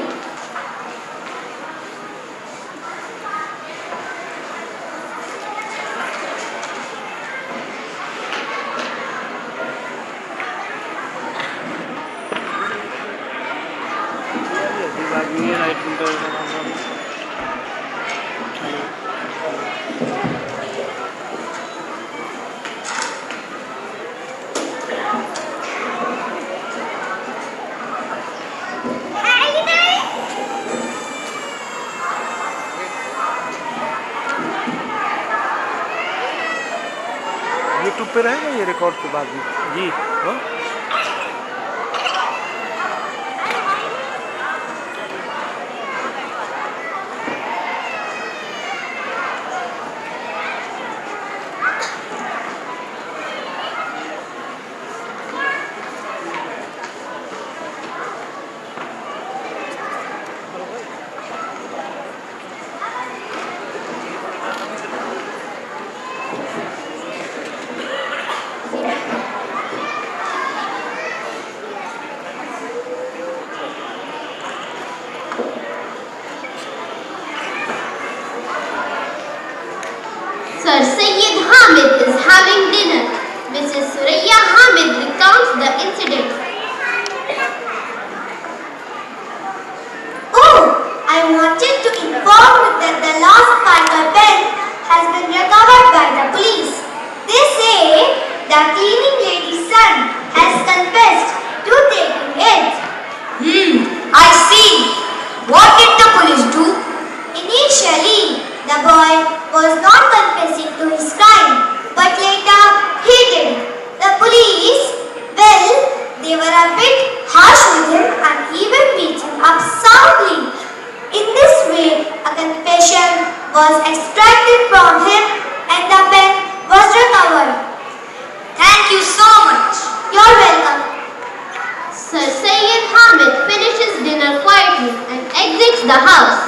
YouTube पे रहेगा ये record के बाद में जी हाँ Sir Sayyid Hamid is having dinner. Mrs. Suraya Hamid recounts the incident. Oh, I wanted to inform you that the lost marker pen has been recovered by the police. They say the cleaning lady's son has confessed to taking it. I see. What did the police do? Initially, the boy was not confessing to his crime, but later he did. The police, well, they were a bit harsh with him and even beat him up soundly. In this way, a confession was extracted from him and the pen was recovered. Thank you so much. You're welcome. Sir Sayyid Hamid finishes dinner quietly and exits the house.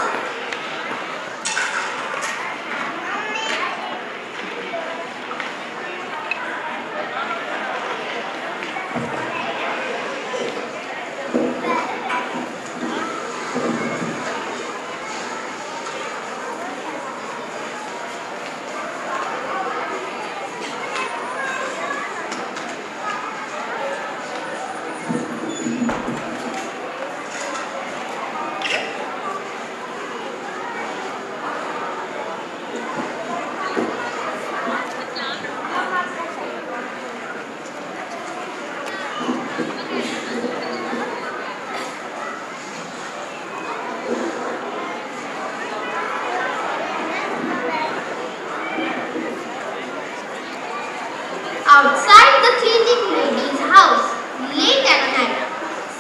Outside the cleaning lady's house, late at night,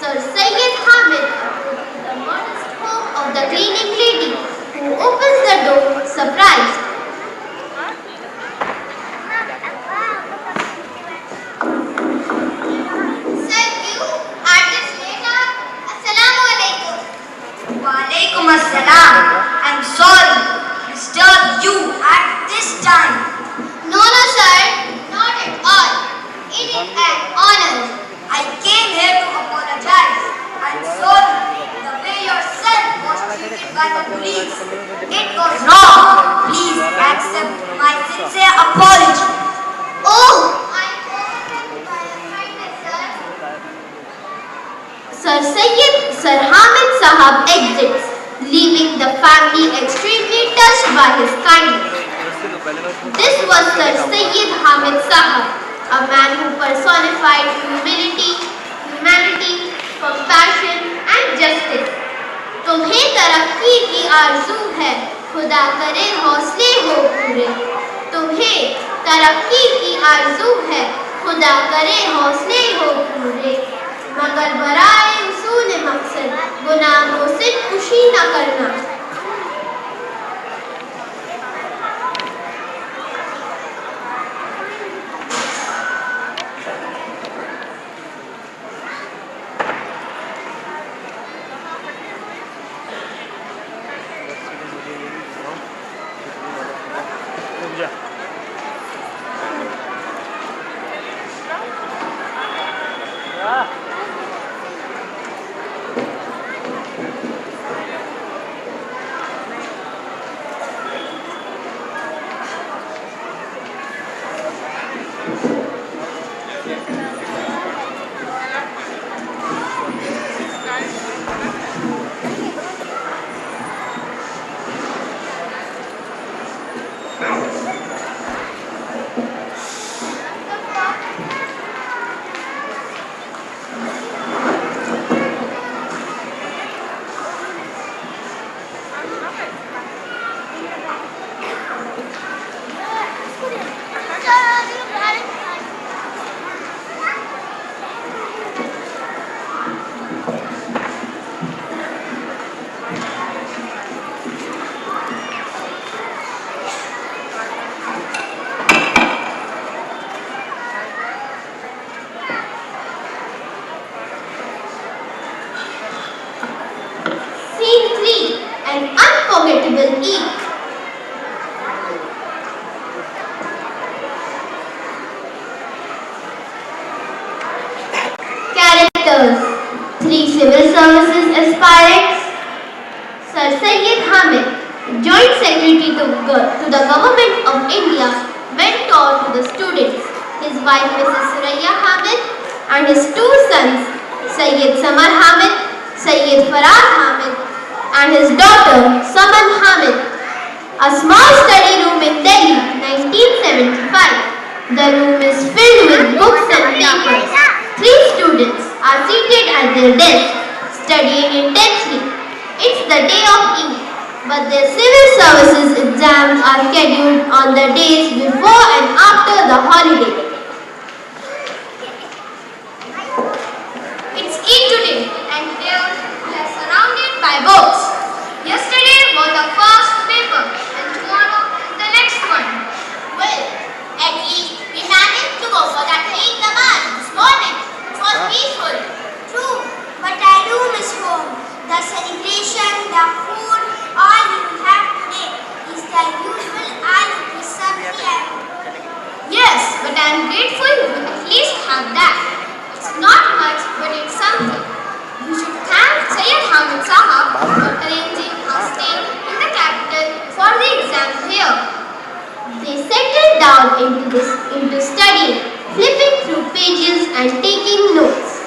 Sir Sayyid Hamid approaches the modest home of the cleaning lady, who opens the door, surprised. Sir, you at this late hour? Assalamu alaikum. Wa alaikum assalam. I'm sorry to disturb It was wrong. Please accept my sincere apology. Oh! Sir Hamid Sahab exits, leaving the family extremely touched by his kindness. This was Sir Sayyid Hamid Sahab, a man who personified humanity, compassion and justice. तुम्हें तरक्की की आरज़ू है, खुदा करे हौसले हो पूरे. तुम्हें तरक्की की आरज़ू है, खुदा करे हौसले हो पूरे. मगर बराए उसूल मकसद गुनाहों से खुशी न करना. An unforgettable Eid. Characters: 3 civil services aspirants. Sir Sayyid Hamid, Joint Secretary to the Government of India, mentor to the students. His wife Mrs. Suraya Hamid and his 2 sons, Sayyid Hamid, Sayyid Hamid, and his daughter Saman Hamid. A small study room in Delhi, 1975. The room is filled with books and papers. 3 students are seated at their desks, studying intensely. It's the day of Eid, but their civil services exams are scheduled on the days before and after the holiday. It's Eid today, and here we are surrounded by books. Yesterday was the first paper, and tomorrow is the next one. Well, at least we managed to go for that Eid Namaz this morning. It was peaceful. True, but I do miss home. The celebration, the food, all you have today is the usual aloo with sabzi. Yes, but I am grateful to at least have that. It's not much, but it's something. You should thank Sayyid Hamid Sahab for arranging our stay in the capital for the exam here. They settled down into studying, flipping through pages and taking notes.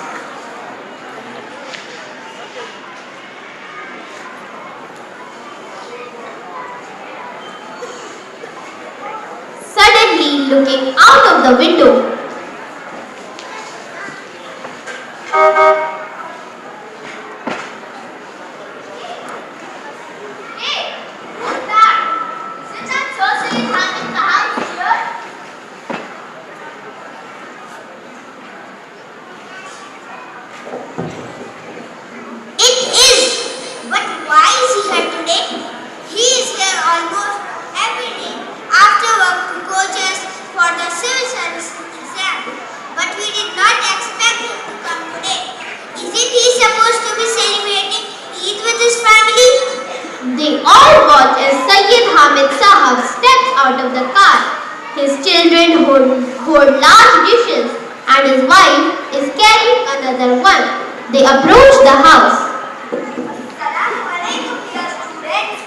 Suddenly, looking out of the window, they all watch as Sayyid Hamid Sahab steps out of the car. His children hold large dishes and his wife is carrying another one. They approach the house. Assalamu alaikum, dear students.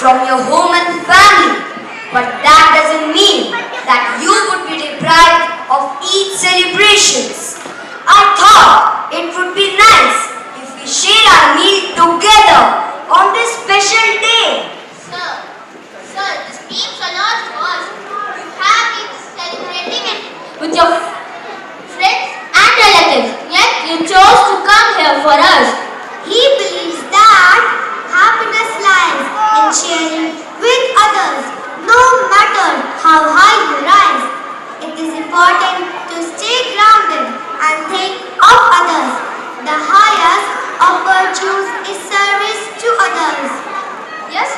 from your home and family. But that doesn't mean that you would be deprived of Eid celebrations. I thought it would be nice if we share our meal together on this special day. Sir, this means a lot to us. You have been celebrating it with your friends and relatives, yet you chose to come here for us. He believes that happiness lies in sharing with others, no matter how high you rise. It is important to stay grounded and think of others. The highest of virtues is service to others. Yes,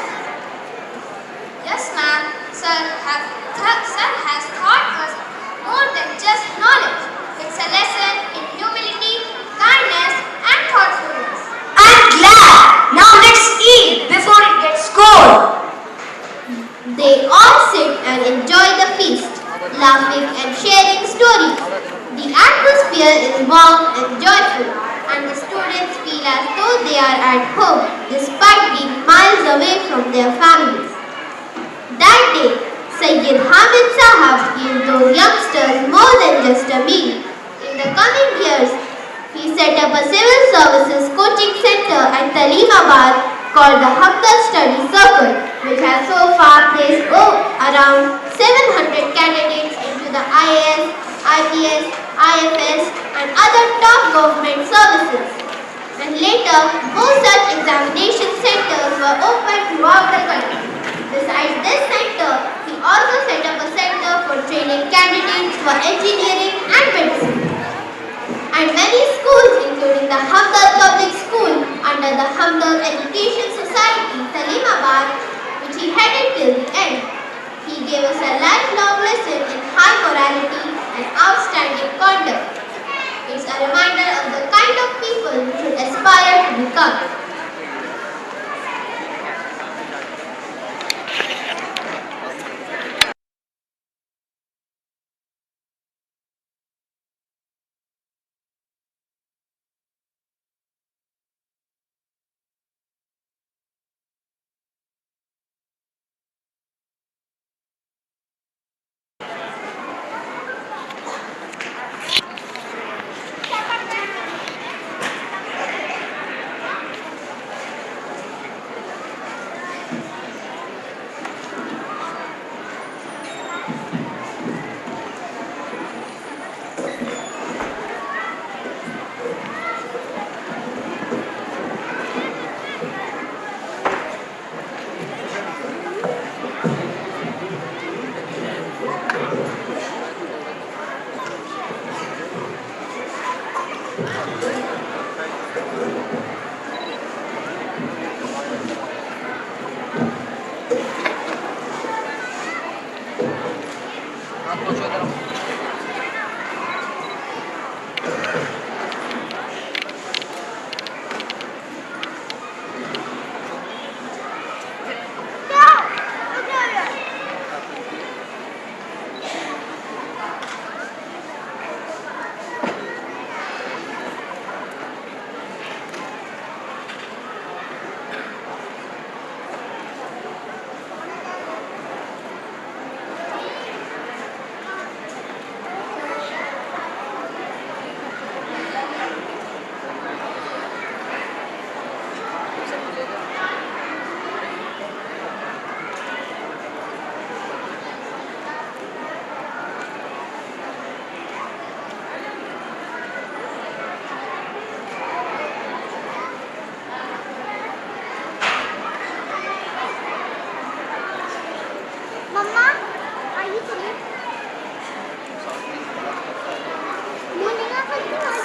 ma'am. Sir has taught us more than just knowledge. It's a lesson in humility, kindness, and thoughtfulness. I'm glad. Now let's eat before it gets cold. They all sit and enjoy the feast, laughing and sharing stories. The atmosphere is warm and joyful, and the students feel as though they are at home, despite being miles away from their families. That day, Sayyid Hamid Sahab gave those youngsters more than just a meal. In the coming years, he set up a civil services coaching center at Talimabad called the Hamdard Study Circle, which has so far placed around 700 candidates into the IAS, IPS, IFS and other top government services. And later, more such examination centers were opened throughout the country. Besides this center, he also set up a center for training candidates for engineering and medicine. And many schools, including the Hamdard Public School under the Hamdard Education Society, Talimabad, which he headed till the end. He gave us a lifelong lesson in high morality and outstanding conduct. It's a reminder of the kind of people we should aspire to become.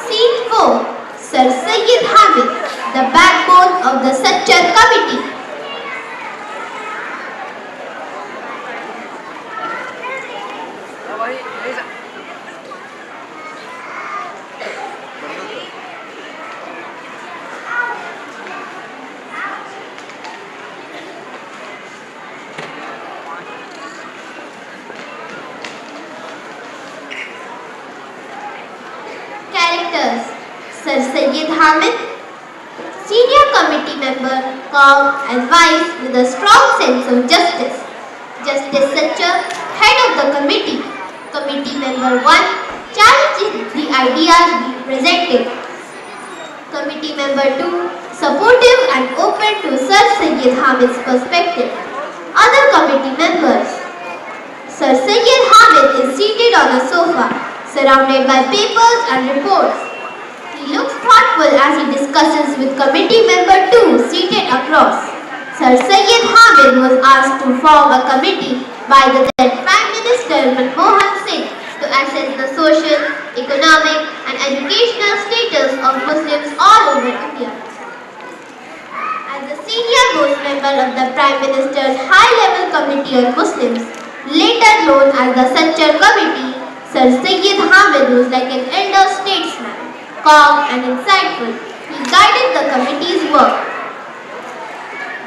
Scene 4. Sir Sayyid Hamid, the backbone of the Sachar committee. Characters: Sir Sayyid Hamid, Senior committee member, calm and wise with a strong sense of justice. Justice Sachar, head of the committee. Committee member 1 challenges the ideas we presented. Committee member 2 supportive and open to Sir Sayyid Hamid's perspective. Other committee members. Sir Sayyid Hamid is seated on a sofa, surrounded by papers and reports. He looks thoughtful as he discusses with committee member 2 seated across. Sir Sayyid Hamid was asked to form a committee by the then Prime Minister Manmohan Singh to assess the social, economic and educational status of Muslims all over India. As the senior-most member of the Prime Minister's High-Level Committee on Muslims, later known as the Sachar Committee, Sir Sayyid Hamid was like an elder statesman, calm and insightful. He guided the committee's work.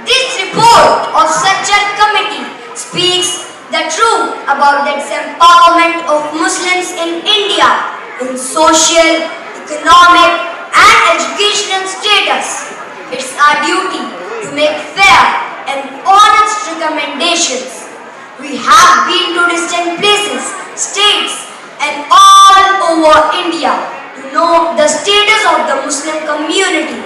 This report of Sachar Committee speaks the truth about the empowerment of Muslims in India in social, economic and educational status. It's our duty to make fair and honest recommendations. We have been to distant places, states and all over India to know the status of the Muslim community.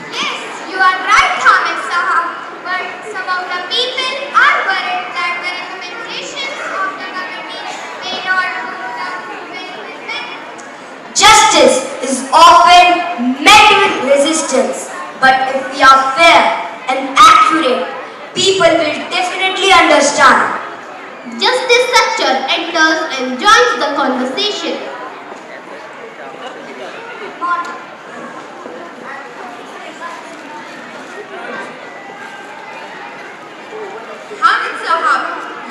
Yes, you are right, Hamid Sahab. But some of the people are worried that the recommendations of the committee may not fulfill the Justice is often met with resistance, but if we are fair and accurate, people will definitely understand. Justice Sachar enters and joins the conversation. Hamid Sahab,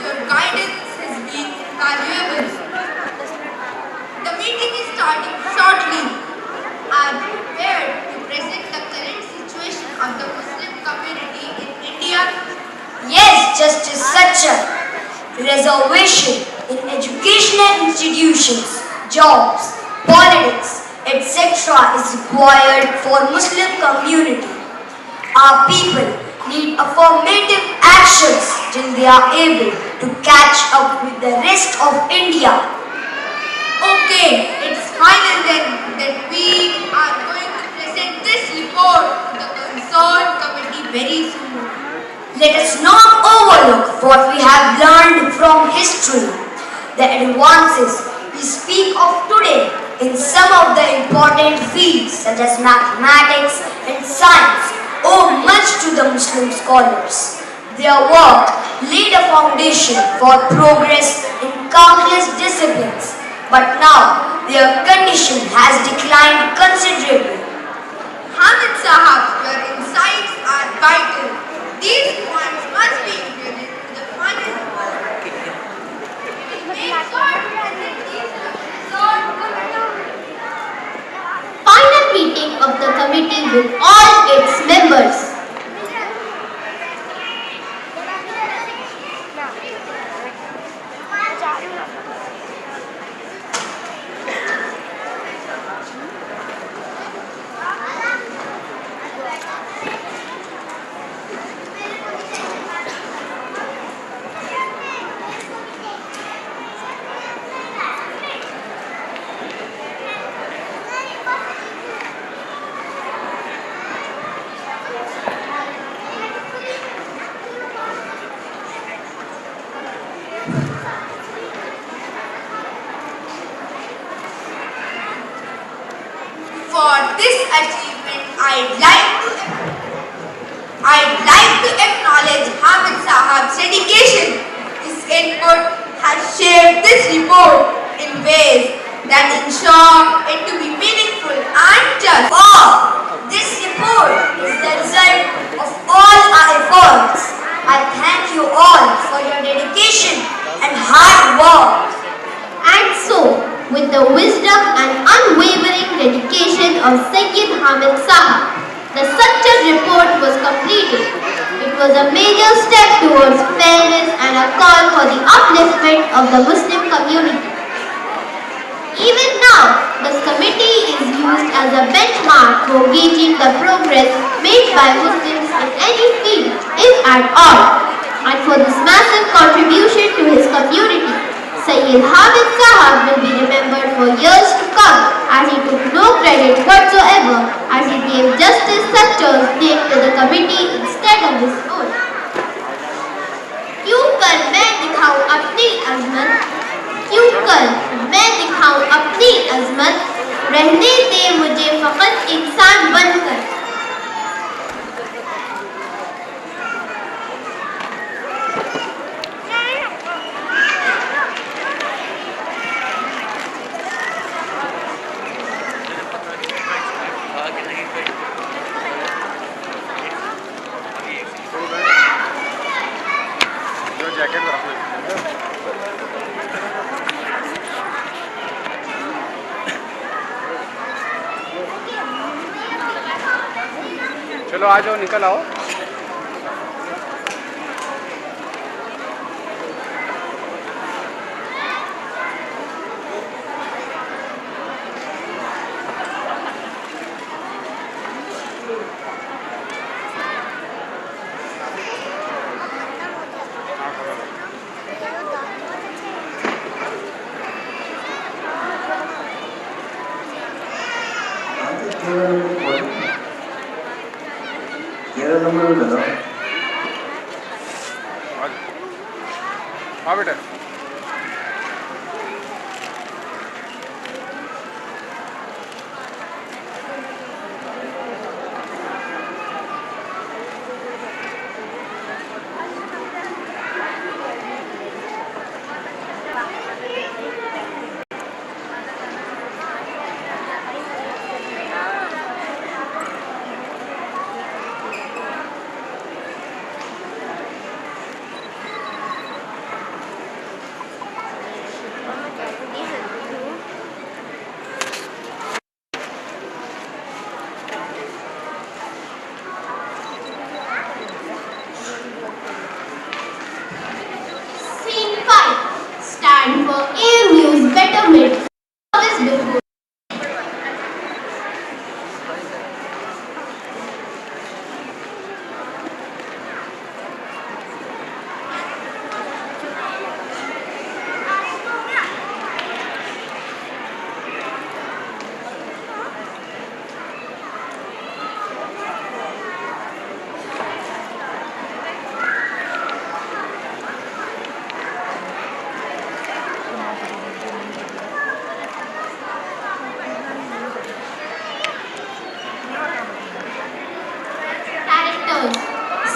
your guidance has been valuable. The meeting is starting shortly. I am prepared to present the current situation of the Muslim community in India. Yes, Justice Sachar, reservation in educational institutions, jobs, politics, etc. is required for Muslim community. Our people need affirmative actions till they are able to catch up with the rest of India. Okay, it's final then that we are going to present this report to the concerned committee very soon. Let us not overlook what we have learned from history. The advances we speak of today in some of the important fields such as mathematics and science owe much to the Muslim scholars. Their work laid a foundation for progress in countless disciplines, but now their condition has declined considerably. Hamid Sahab, your insights are vital. These points must be included in the final report. Make sure to present these to the concerned committee. Final meeting of the committee with all its members. For this achievement, I'd like to acknowledge Hamid Sahab's dedication. His input has shaped this report in ways that ensure it to be meaningful and just. This report is the result of all our efforts. I thank you all for your dedication and hard work. And so, with the wisdom and unwavering dedication of Sayyid Hamid Sahab, the Sachar report was completed. It was a major step towards fairness and a call for the upliftment of the Muslim community. Even now, this committee is used as as a benchmark for gauging the progress made by Muslims in any field, if at all. And for this massive contribution to his community, Sayyid Hamid Sahab will be remembered for years to come, as he took no credit whatsoever, as he gave Justice Sachar's name to the committee instead of his own. क्यों कर मैं दिखाऊं अपनी अजमत, क्यों कर मैं दिखाऊं अपनी अजमत, रहने दे मुझे फकत इंसान बनकर। चलो आ जाओ, निकल आओ। हाँ बेटा। Stand for AMU's betterment service before.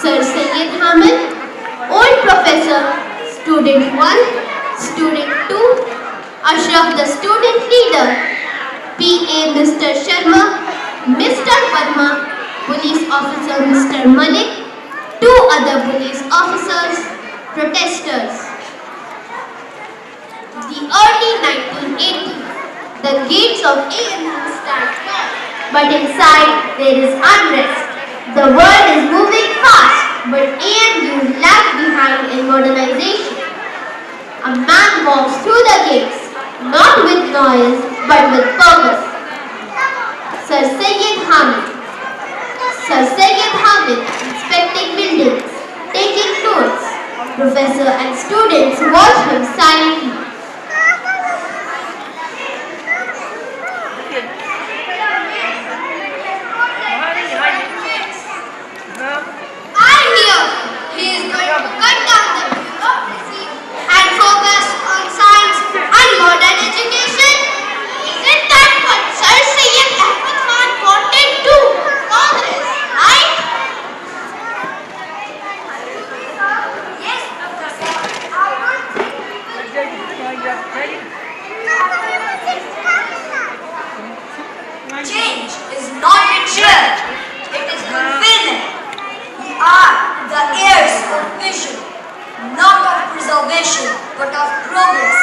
Sir Sayyid Hamid, Old Professor, Student 1, Student 2, Ashraf the Student Leader, PA Mr. Sharma, Mr. Verma, Police Officer Mr. Malik, 2 other police officers, protesters. The early 1980s, the gates of AMU stand firm, but inside there is unrest. The world is moving fast, but AMU lag behind in modernization. A man walks through the gates, not with noise, but with purpose. Sir Sayyid Hamid. Sir Sayyid Hamid, inspecting buildings, taking notes. Professor and students watch him silently. Change is not betrayal, it is fulfillment. We are the heirs of vision, not of preservation, but of progress.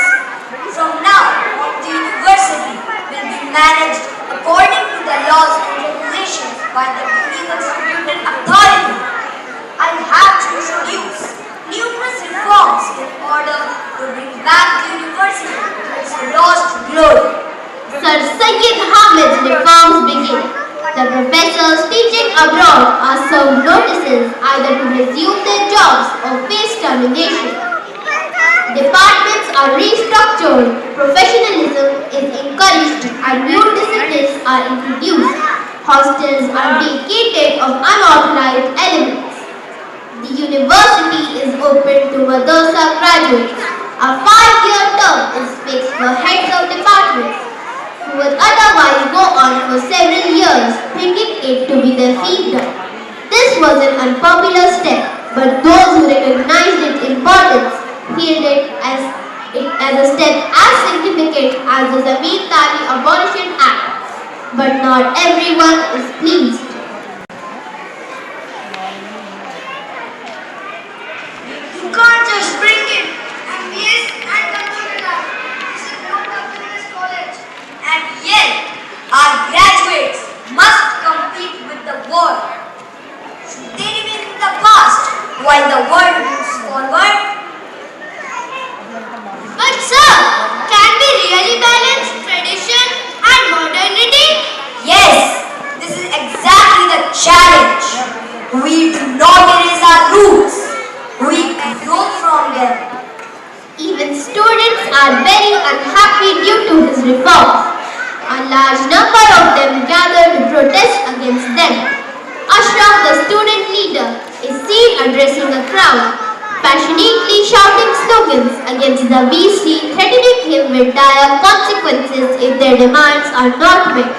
From now on, the university will be managed according to the laws and regulations by the duly constituted authority. I have to introduce numerous reforms in order to bring back the university to its lost glory. Sir Sayyid Hamid's reforms began where professors teaching abroad are served notices either to resume their jobs or face termination. Departments are restructured, professionalism is encouraged, and new disciplines are introduced. Hostels are vacated of unauthorized elements. The university is open to madrasa graduates. A 5-year term is fixed for heads of departments who would otherwise go on for several years, thinking it to be their fiefdom. This was an unpopular step, but those who recognized its importance hailed it as a step as significant as the Zameen Tali Abolition Act. But not everyone is pleased. You can't just bring in MBS and computer lab. This is not a business college. And yet, our graduates must compete with the world. Should they remain in the past while the world moves forward? But sir, can we really balance tradition and modernity? Yes, this is exactly the challenge. We do not erase our roots. We grow from them. Even students are very unhappy due to his reforms. A large number of them gather to protest against them. Ashraf, the student leader, is seen addressing a crowd, passionately shouting slogans against the VC, threatening him with dire consequences if their demands are not met.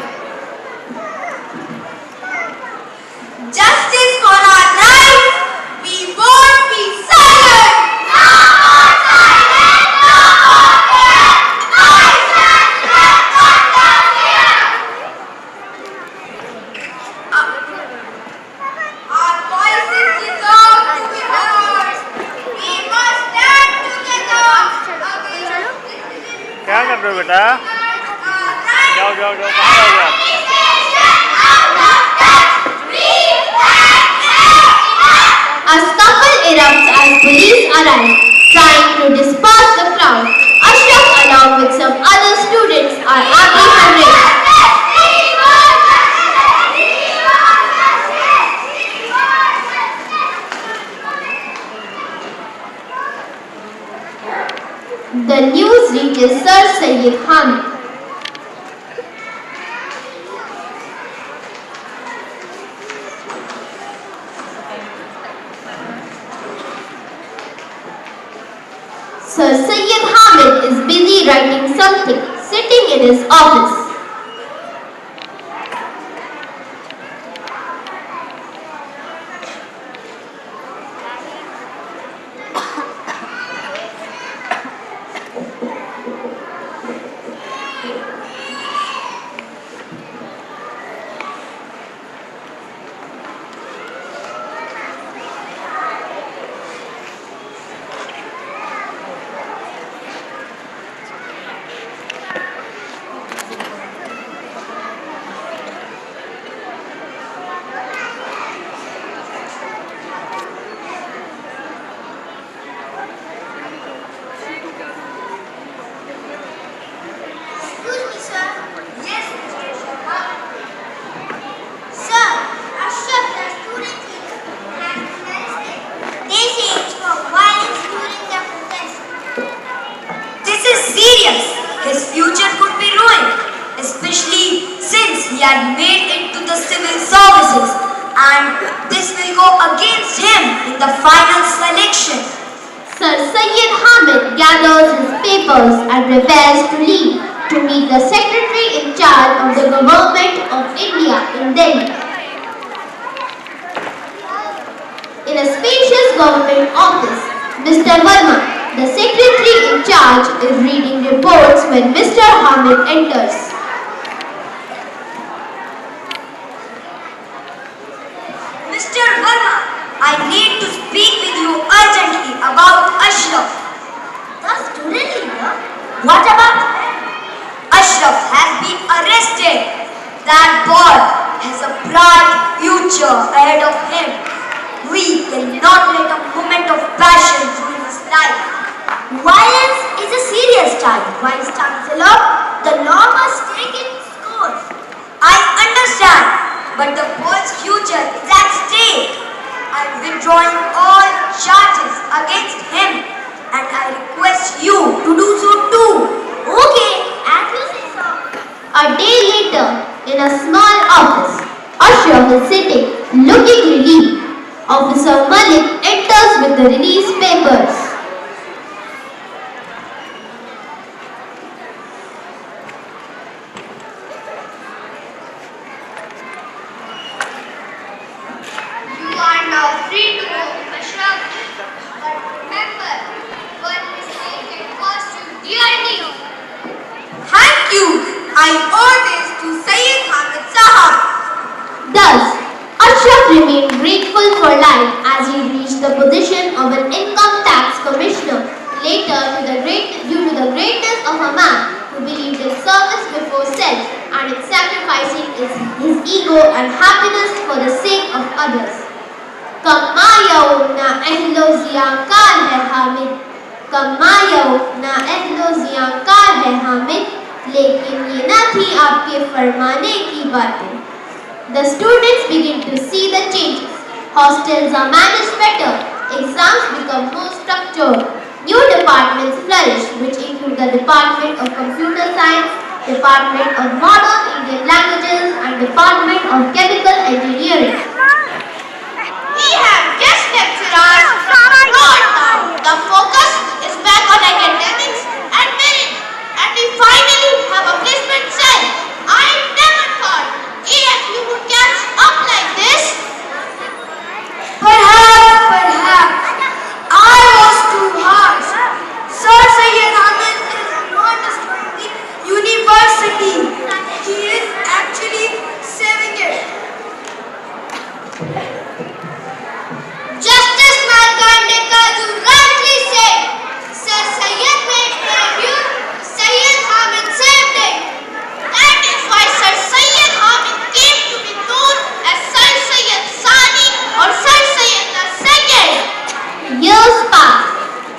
Justice for our rights. We won't be silent. No more silence. No more fear. Voices will not down here. Our voices deserve to be heard. We must stand together against क्या कर रहे हो बेटा? जाओ जाओ जाओ, कहाँ जाओगे आप? A scuffle erupts as police arrive, trying to disperse the crowd. Ashraf, along with some other students, are apprehended. The news reaches Sir Sayyid Hamid. Sir Sayyid Hamid is busy writing something, sitting in his office. Excuse me, sir. Yes, Mr. Sharma. Sir, Ashraf, the student leader, has been arrested. They say it's for violence during the protest. This is serious. His future could be ruined, especially since he had made it to the civil services, and this will go against him in the final selection. Sir Sayyid Hamid gathers his papers and prepares to leave to meet the secretary in charge of the government of India in Delhi. In a spacious government office, Mr. Verma, the secretary in charge, is reading reports when Mr. Hamid enters. Mr. Verma, I need to speak with you urgently about Ashraf. The student leader? What about him? Ashraf has been arrested. That boy has a bright future ahead of him. We cannot let a moment of passion ruin his life. Violence is a serious time. Vice Chancellor, the law must take its course. I understand, but the world's future is at stake. I'm withdrawing all charges against him, and I request you to do so too. Okay, as you say so. A day later, in a small office, Ashraf is sitting, looking relieved. Officer Malik enters with the release papers. You are now free to go, Ashraf. But remember, one mistake can cost you dearly. Thank you. I owe this to Sayyid Hamid Sahab. Thus, Ashraf remained grateful for life as he reached the position of an income tax commissioner. Later, due to the greatness of a man who believed in service before self and in sacrificing his ego and happiness for the sake of others. कमायो ना अहलो ज़ियांकार है हामिद, कमायो ना अहलो ज़ियांकार है हामिद, लेकिन ये न थी आपके फरमाने की बातें. The students begin to see the changes. Hostels are managed better. Exams become more structured. New departments flourish, which include the Department of Computer Science, Department of Modern Indian Languages, and Department of Chemical Engineering. We have guest lecturers from abroad now. The focus is back on academics and merit. And we finally have a placement cell. I never thought AFU would catch up like this. Perhaps I was too harsh. Sir Sayyid Hamid is not destroying the university. He is actually saving it. Just as my Gandhi Kaju rightly said, Sir Sayyid made AFU, Sayyid Hamid saved it. That is why Sir Sayyid Hamid came to be known as Sir Sayyid Sani or Sir Sayyid the Second. Years pass.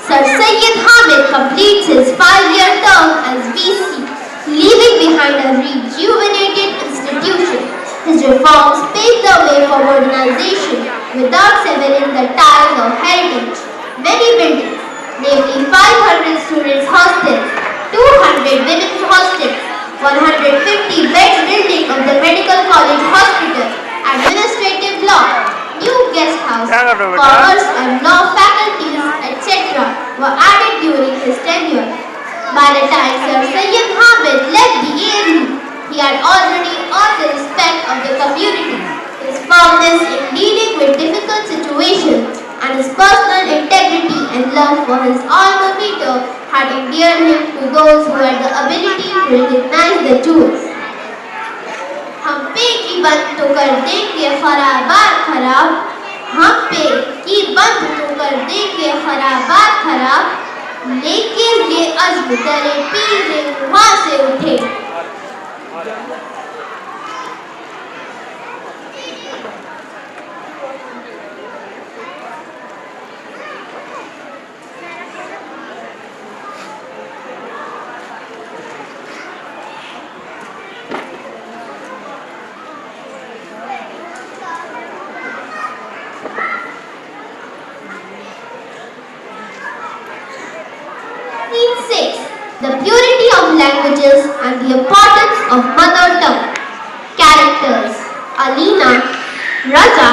Sir Sayyid Hamid completes his 5-year term as VC, leaving behind a rejuvenated institution. His reforms paved the way for modernization without severing the ties of heritage. Many buildings, namely 500 students' hostels, 200 women's hostels, 150 beds building of the Medical College Hospital, administrative law, new guest house, commerce and law faculties, etc. were added during his tenure. By the time Sir Sayyid Hamid left the ALU, he had already earned the respect of the community. His firmness in dealing with difficult situations and his personal integrity and love for his alma mater had endeared him to those who had the ability to recognize the jewels. हम पे की बंद तो कर देंगे खराबात खराब, हम पे की बंद तो कर देंगे खराबात खराब, लेकिन ये अज़्म दरे पीर वहाँ से उठे. The purity of languages and the importance of mother tongue. Characters: Alina, Raja,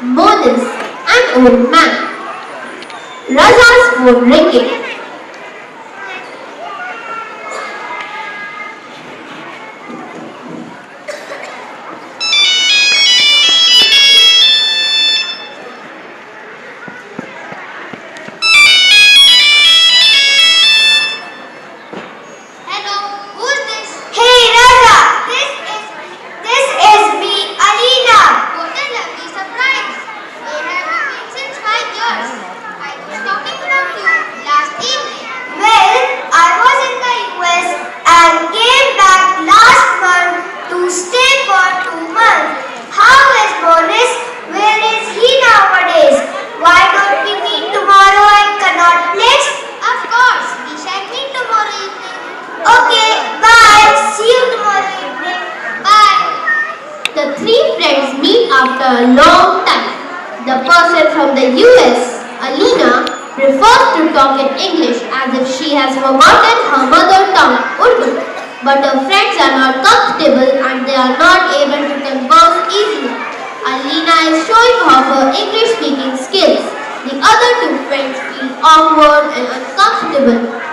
Monis, and Old Man. Raja's phone ringing. Last three friends meet after a long time. The person from the US, Alina, prefers to talk in English as if she has forgotten her mother tongue, Urdu. But her friends are not comfortable and they are not able to converse easily. Alina is showing off her English speaking skills. The other two friends feel awkward and uncomfortable.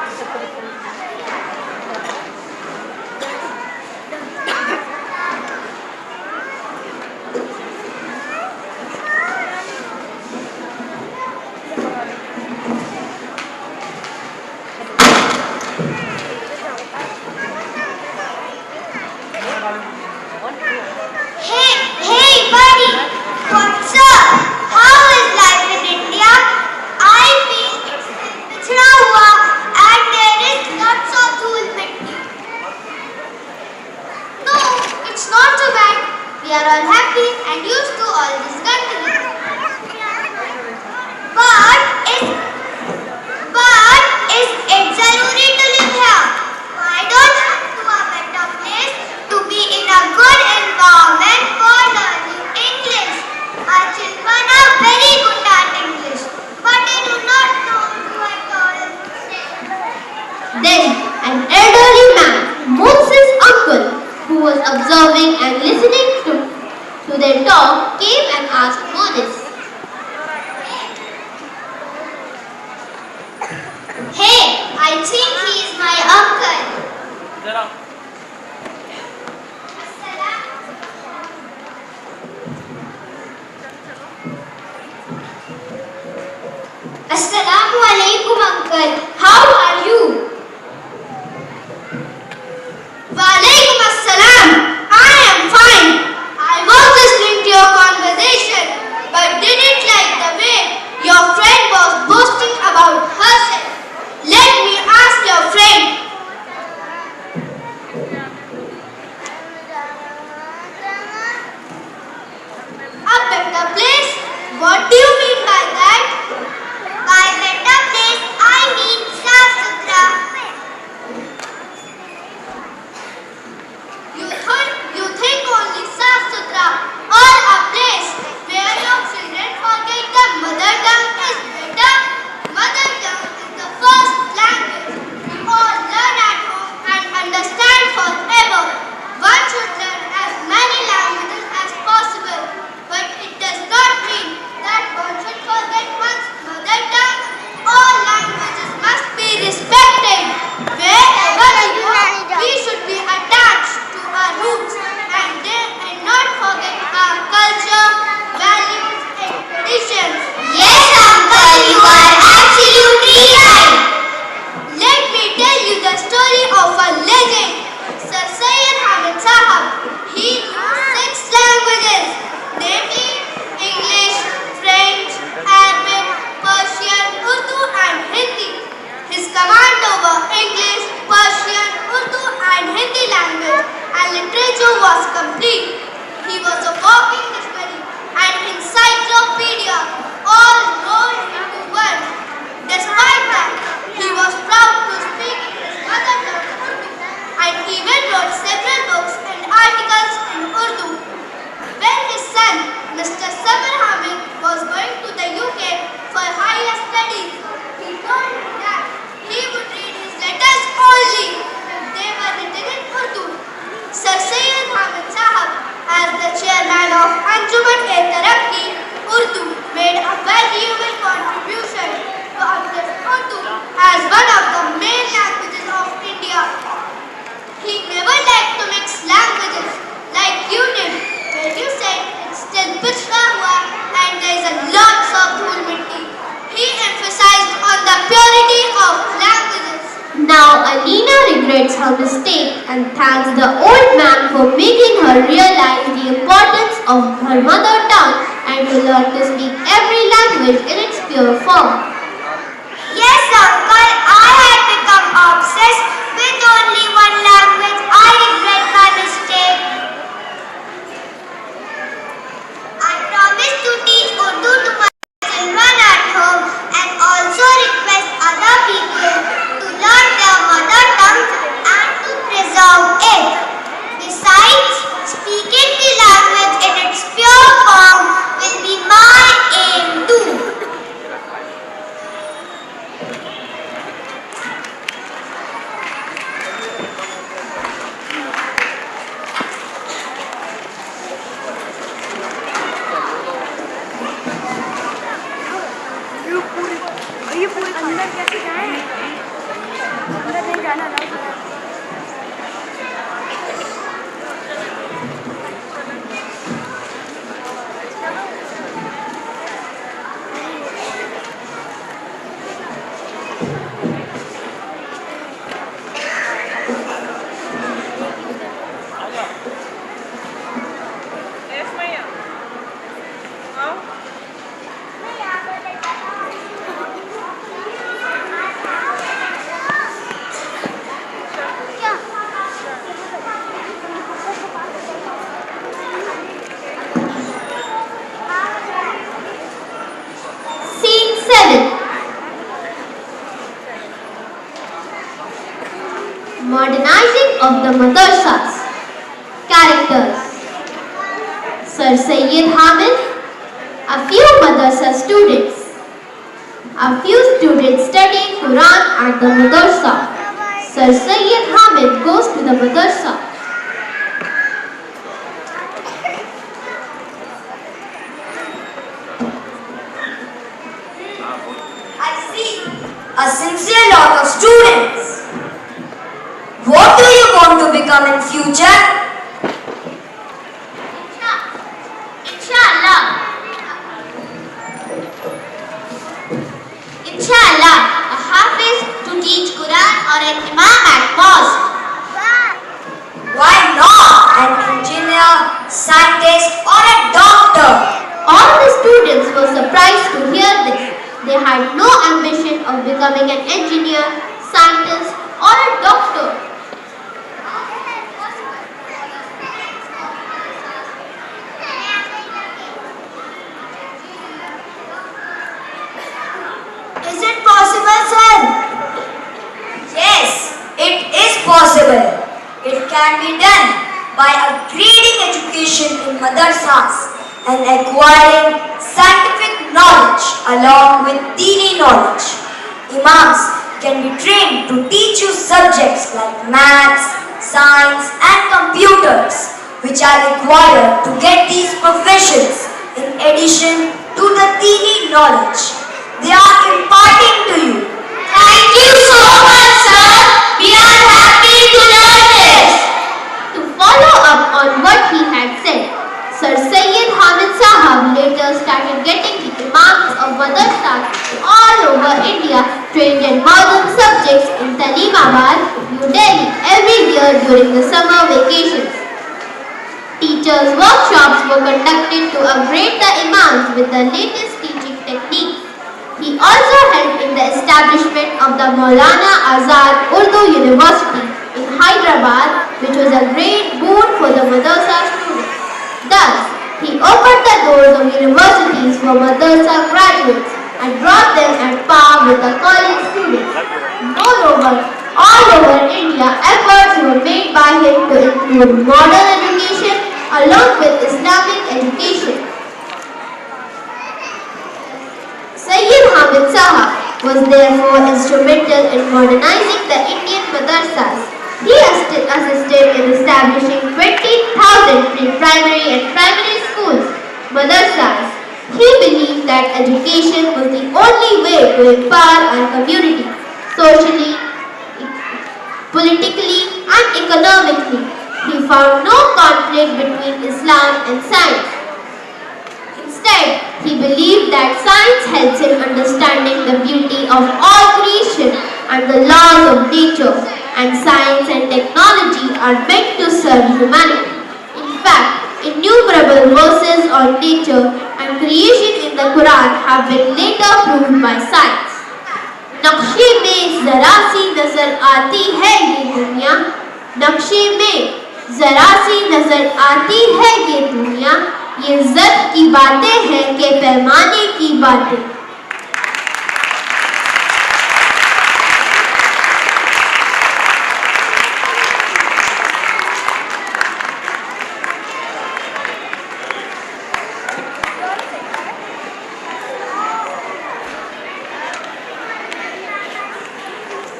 Hey buddy, what's up? How is life in India? I feel it's पिछड़ा हुआ and there is lots of धूल मिट्टी. No, it's not so bad. We are all happy and used to all this country. But is it ज़रूरी to live here? Why don't we do a better place to be in a good environment for learning English? Our children are very good at English, but they do not know to at all. Then an elderly man, Moses' uncle, who was observing and listening to their talk, came and asked Moses, Hey, I think he is my uncle. Assalamu alaikum uncle. How are you? Walaikum assalam. I am fine. I was listening to your conversation but didn't like the way your friend was boasting about herself. Let me ask your friend. A better place? What do you mean by that? By better place, I mean Saaf Suthra. You think only Saaf Suthra or a place where your children forget the mother tongue is better? Mother tongue is the first language we all learn at home and understand forever. One should learn as many languages as possible, but it does not mean that one should forget one's mother tongue. All languages must be respected. Wherever we go, we should be attached to our roots and not forget our culture, values and traditions. Yes, uncle, you are absolutely right. Let me tell you the story of a legend, Sir Sayyid Hamid Sahab. He knew 6 languages, namely English, French, Arabic, Persian, Urdu and Hindi. His command over English, Persian, Urdu and Hindi language and literature was complete. He was a walking dictionary and encyclopedia all rolled into one. Despite that, he was proud to speak his mother tongue Urdu and even wrote several books and articles in Urdu. When his son, Mr. Sayyid Hamid, was going to the UK for higher studies, he told me that he would read his letters only if they were written in Urdu. Sir Sayyid Hamid Sahab, as the chairman of Anjuman-e-Tarakki, Urdu, made a valuable contribution to uplift Urdu as one of the main languages of India. He never liked to mix languages like you did, where you said it's still pichda hua and there is a lots of dhul mitti. He emphasized on the purity of languages. Now Alina regrets her mistake and thanks the old man for making her realize the importance of her mother tongue and to learn to speak every language in its pure form. Yes, uncle, I had become obsessed with only one language. I regret my mistake. I promised to teach Urdu to my children at home and also request other people to learn their mother tongue and to preserve it. Besides, speaking the language the madrasas. Characters: Sir Sayyid Hamid, a few madrasa students. A few students studying Quran at the madrasa. Sir Sayyid Hamid goes to the madrasa. I see a sincere lot of students. What do you want to become in future? Inshallah. Inshallah, a hafiz to teach Quran or an imam at mosque. Why not an engineer, scientist or a doctor? All the students were surprised to hear this. They had no ambition of becoming an engineer, scientist or a doctor. Is it possible, sir? Yes, it is possible. It can be done by upgrading education in madrasas and acquiring scientific knowledge along with dini knowledge. Imams can be trained to teach you subjects like maths, science and computers, which are required to get these professions in addition to the dini knowledge they are imparting to you. Thank you so much, sir. We are happy to learn this. To follow up on what he had said, Sir Sayyid Hamid Sahab later started getting the imams of madrasas all over India trained in modern subjects in Talimabad, New Delhi every year during the summer vacations. Teachers' workshops were conducted to upgrade the imams with the latest teaching techniques. He also helped in the establishment of the Maulana Azad Urdu University in Hyderabad, which was a great boon for the madrasa students. Thus, he opened the doors of universities for madrasa graduates and brought them at par with the college students. Moreover, all over India, efforts were made by him to include modern education along with Islamic education. Sayyid Hamid Sahab was therefore instrumental in modernizing the Indian madrasas. He assisted in establishing 20,000 pre-primary and primary schools, madrasas. He believed that education was the only way to empower our community, socially, politically and economically. He found no conflict between Islam and science. Instead, he believed that science helps in understanding the beauty of all creation and the laws of nature, and science and technology are meant to serve humanity. In fact, innumerable verses on nature and creation in the Quran have been later proved by science. नक्शे में जरा सी नजर आती है ये दुनिया, नक्शे में जरा सी नजर आती है ये दुनिया, ये ज़ब्त की बातें हैं कि पैमाने की बातें.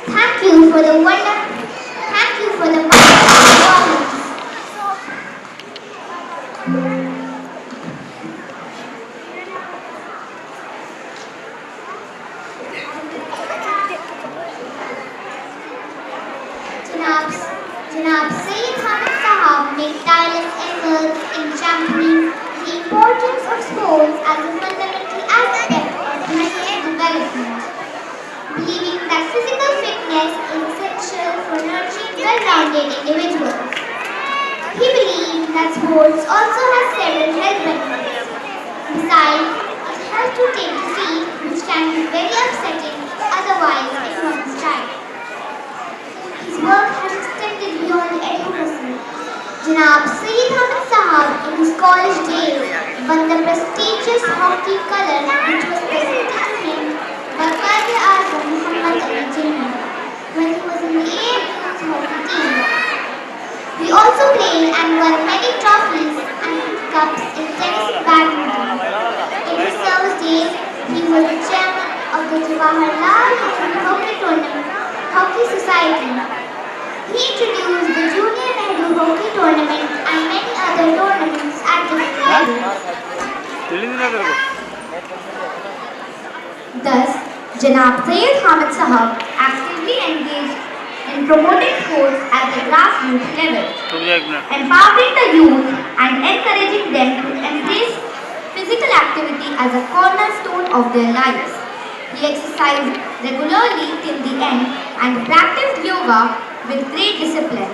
Thank you for the wonderful performance. Janab Sayyid Hamid Sahab made tireless efforts in championing the importance of sports as a fundamental aspect of human development, believing that physical fitness is essential for nurturing well-rounded individuals. He believed that sports also has several health benefits. Besides, it helps to take the seat, which can be very upsetting otherwise in one's child. His work has extended beyond advocacy. Janab Sayyid Hamid Sahab in his college days won the prestigious hockey color which was presented to him by Qaeda Azam Muhammad Ali Jinnah when he was in the AFU's hockey team. He also played and won many trophies and cups in tennis and badminton. In his service days, he was the chairman of the Jawaharlal Nehru Hockey Society. He introduced the Junior Nehru Hockey Tournament and many other tournaments at different levels. Thus, Janab Sayyid Hamid Sahab actively engaged in promoting sports at the grassroots level, empowering the youth and encouraging them to embrace physical activity as a cornerstone of their lives. He exercised regularly till the end and practiced yoga with great discipline.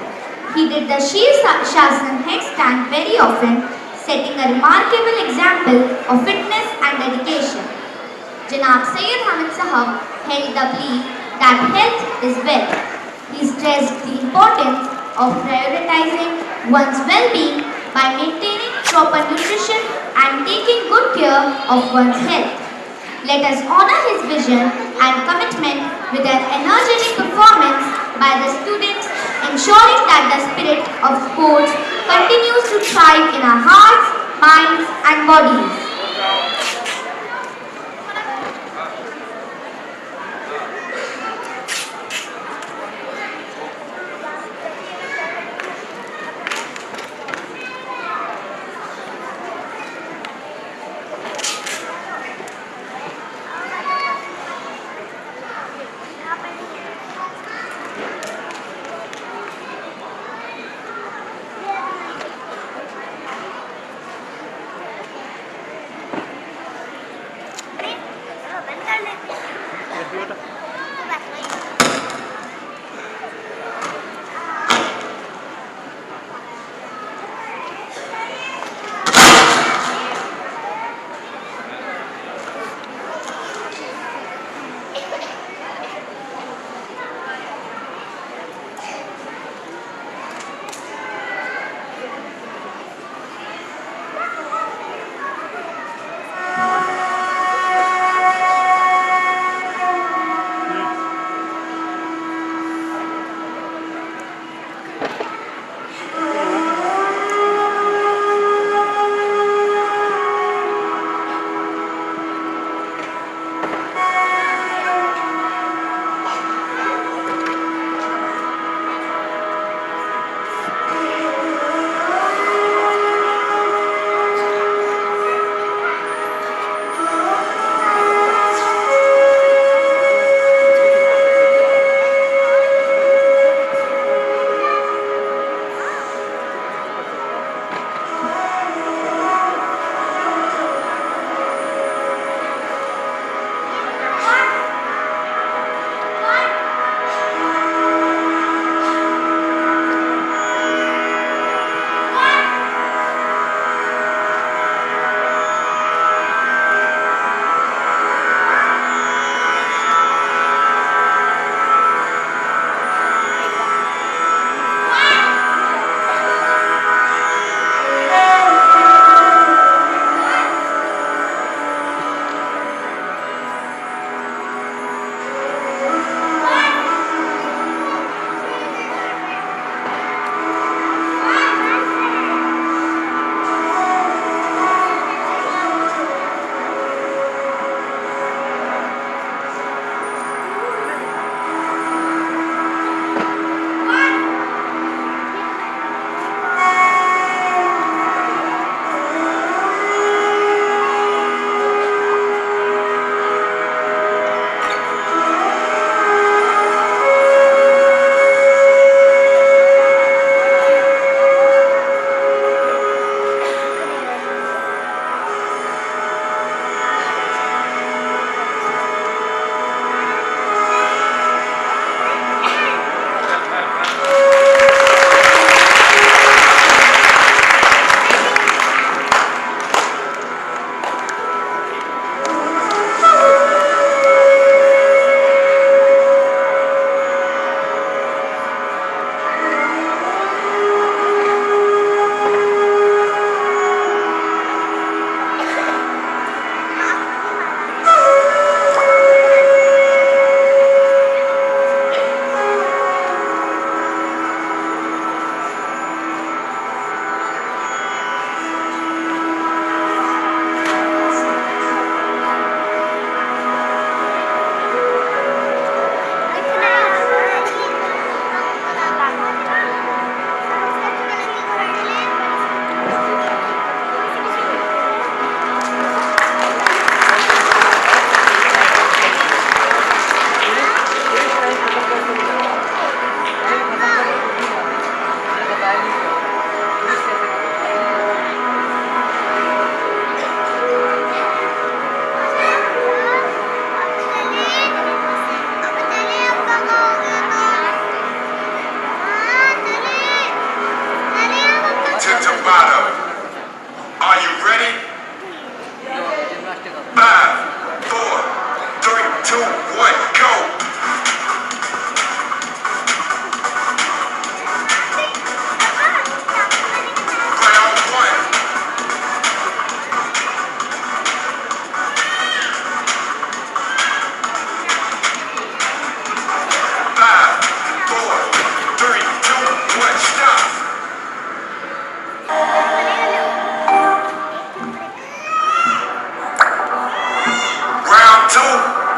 He did the Shir Shasan headstand very often, setting a remarkable example of fitness and dedication. Janab Sayyid Hamid Sahab held the belief that health is wealth. He stressed the importance of prioritizing one's well-being by maintaining proper nutrition and taking good care of one's health. Let us honor his vision and commitment with an energetic performance by the students, ensuring that the spirit of sports continues to thrive in our hearts, minds and bodies. two, one, go. Round one. 5, 4, 3, 2, 1, stop. Round two.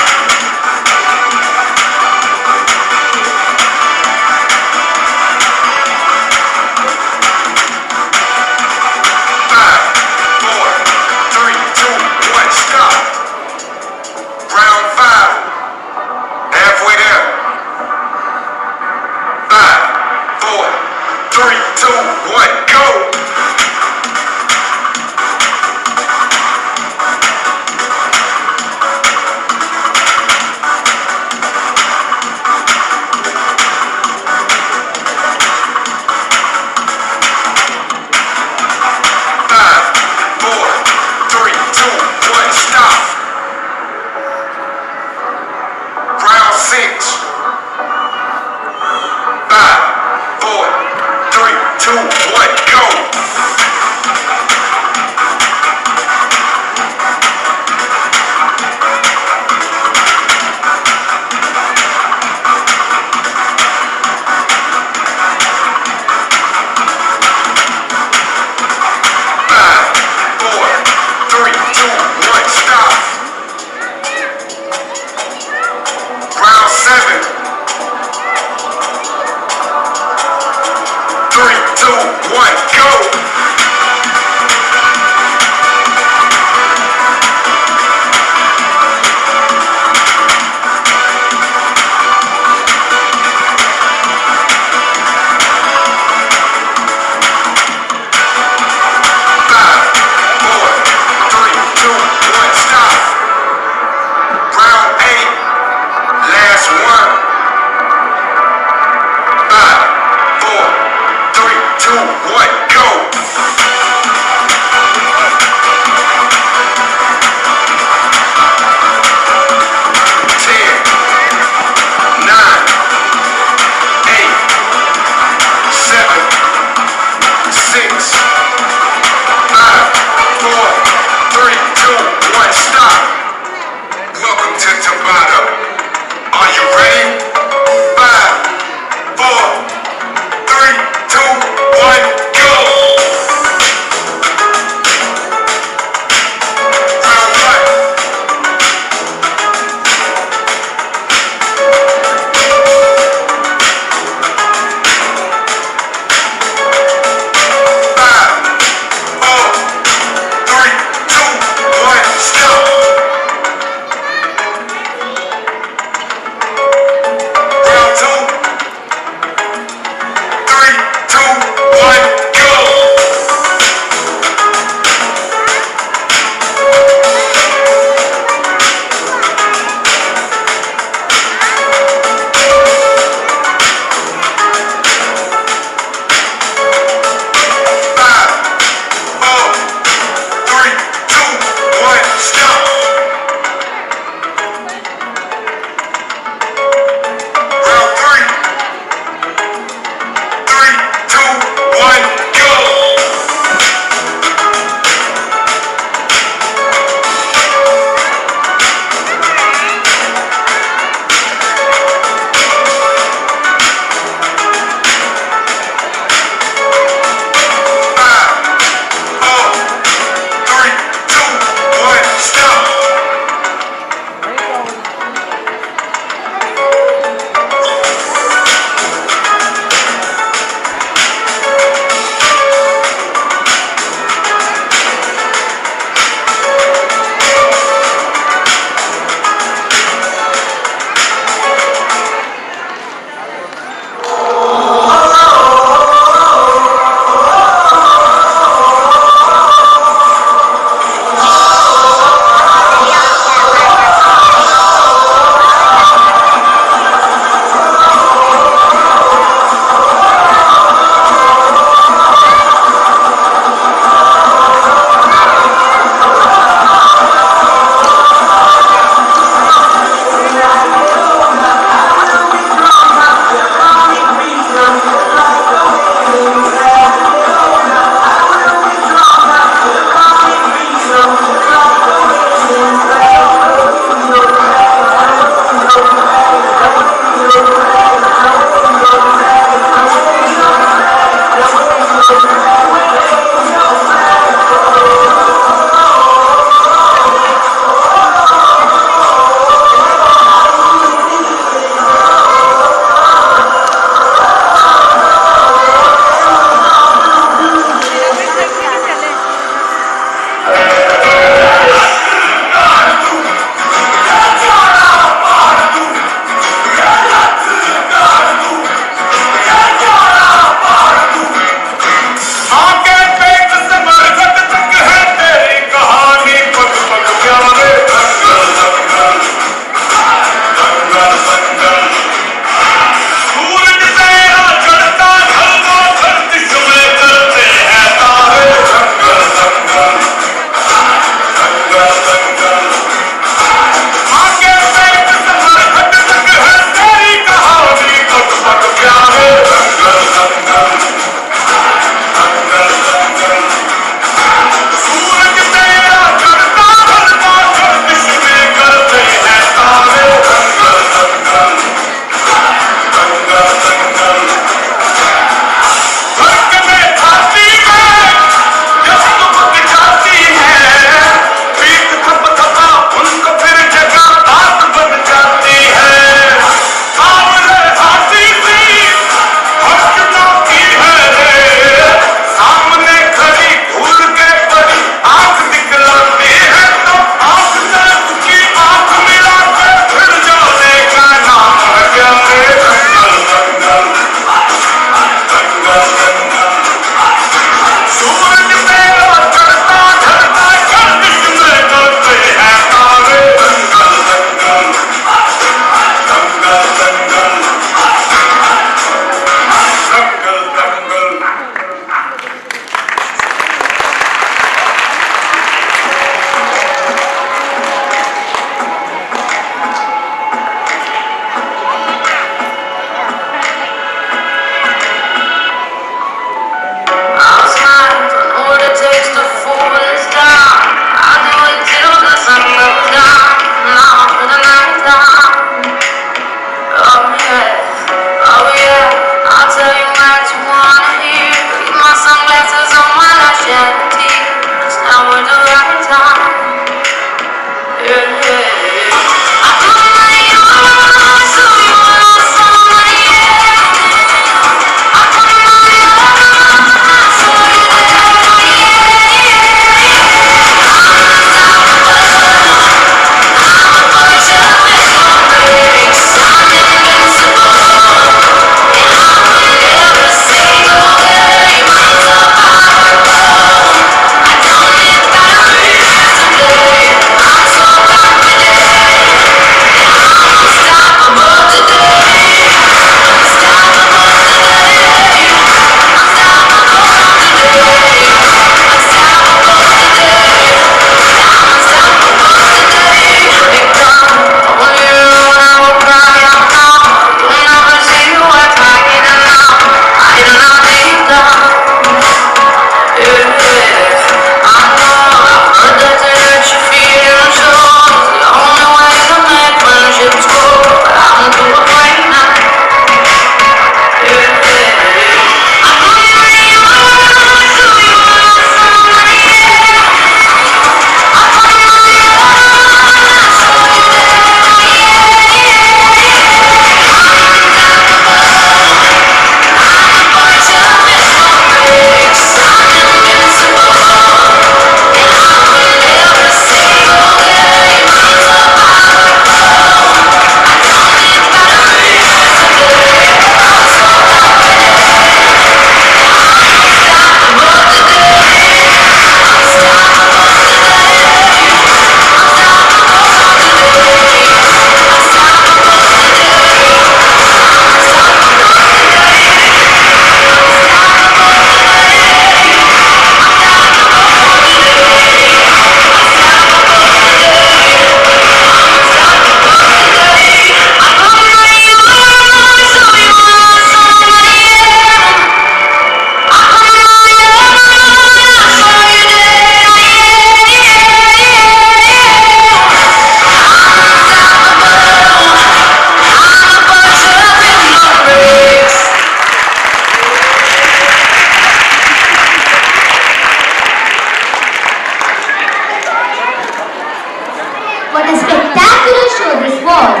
show this was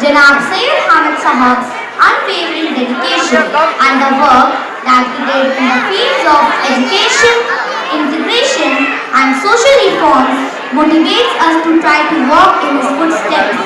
Janab Sayyid Hamid Sahab's unwavering dedication and the work that he did in the fields of education, integration and social reforms motivates us to try to walk in his footsteps.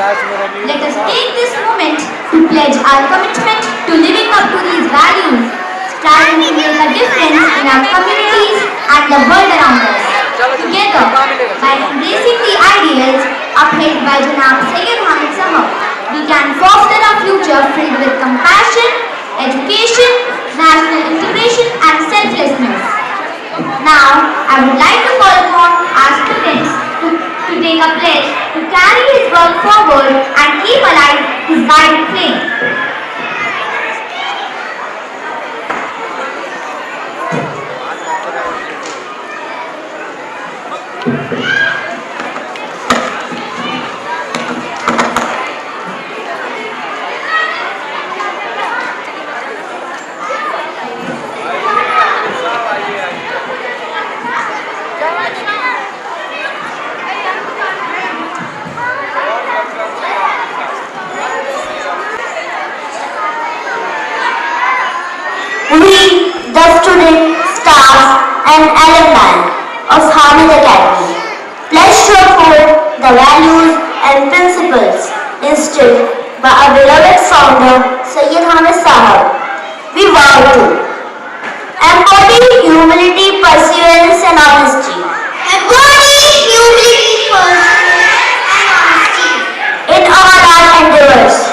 Let us take this moment to pledge our commitment to living up to these values, striving to make a difference in our communities and the world around us. Together, by embracing the ideals upheld by Janab Sayyid Hamid Sahab, we can foster a future filled with compassion, education, national integration and selflessness. Now, I would like to call upon our students to take a pledge to carry his work forward and keep alive his guiding flame. We, the student, staff and alumni of Hamid Academy, pledge to uphold the values and principles instilled by our beloved founder Sayyid Hamid Sahab. We vow to embody humility, perseverance and honesty. Embody humility, perseverance and honesty in all our endeavors.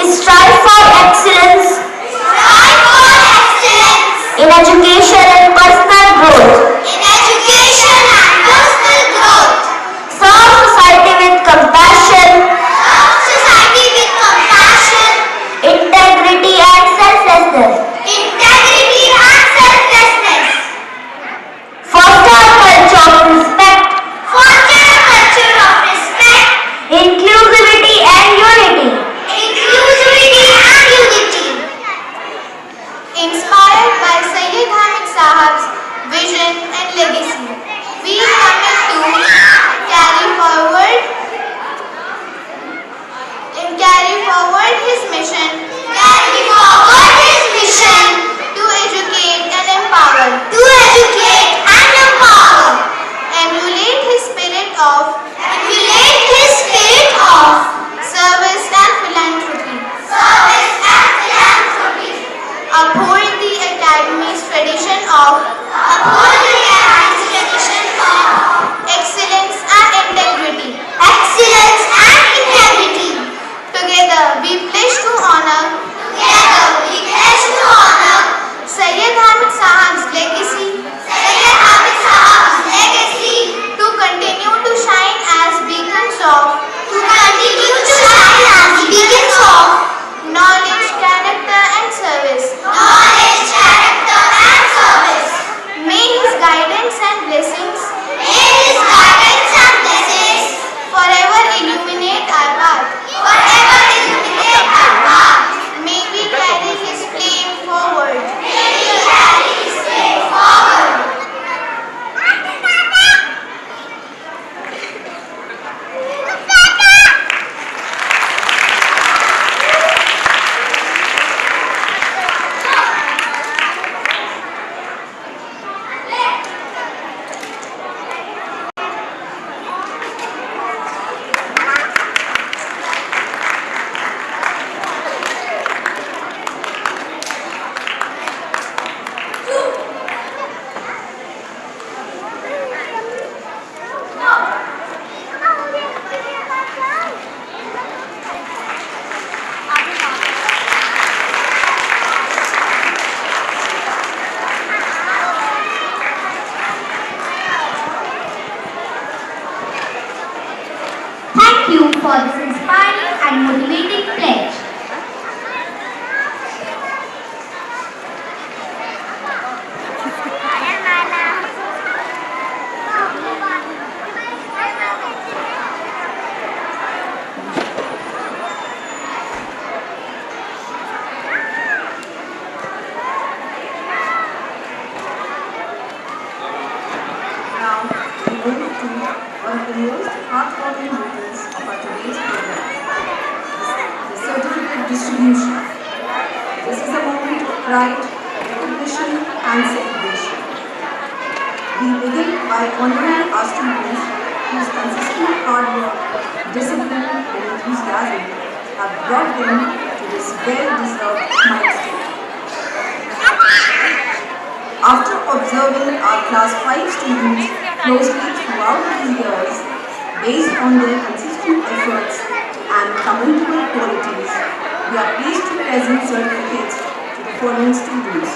Strive for excellence in education and personal growth. Serve society with compassion, integrity and selflessness. Foster a culture of respect, inclusivity and unity. Inspired by Sayyid Hamid Sahab's vision and legacy, we commit to carry forward his mission to educate and empower, emulate his spirit of service and philanthropy. Uphold the Academy's tradition of excellence and integrity. Together we pledge to honor Sayyid Hamid Sahab's legacy, to continue to shine as beacons of knowledge, character and service. May his guidance and blessings forever illuminate our path. May we carry his flame forward. Thank you for this inspiring and motivating pledge. Now we move to one of the most heartwarming moments of our today's program, the certificate distribution. This is a moment of pride, recognition and celebration. We begin by honoring our students whose consistent hard work, discipline and enthusiasm have brought them to this well-deserved milestone. After observing our class 5 students closely throughout the years, based on their consistent efforts and commendable qualities, we are pleased to present certificates to the following students.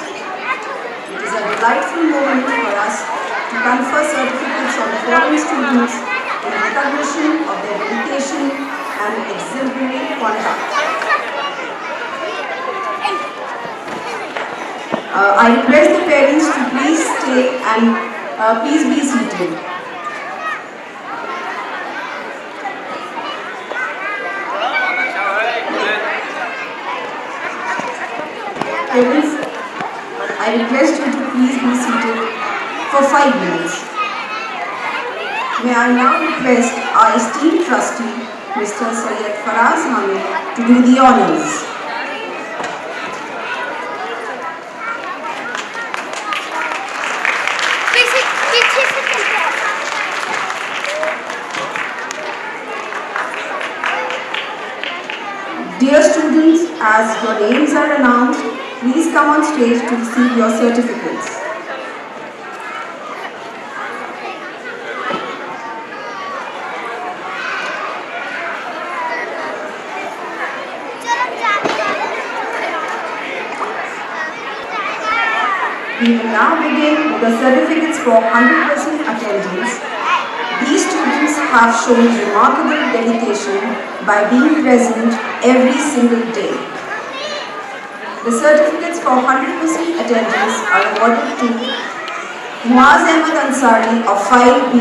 It is a delightful moment for us to confer certificates on the following students in recognition of their dedication and exemplary conduct. I request the parents to please stay and please be seated. Parents, I request you to please be seated for 5 minutes. May I now request our esteemed trustee, Mr. Sayyid Hamid, to do the honors. Dear students, as your names are announced, please come on stage to receive your certificates. We will now begin with the certificates for 100% attendance. These students have shown remarkable dedication by being present every single day. The certificates for 100% attendance are awarded to Muaz Ahmed Ansari of 5B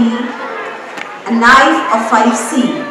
and Naif of 5C.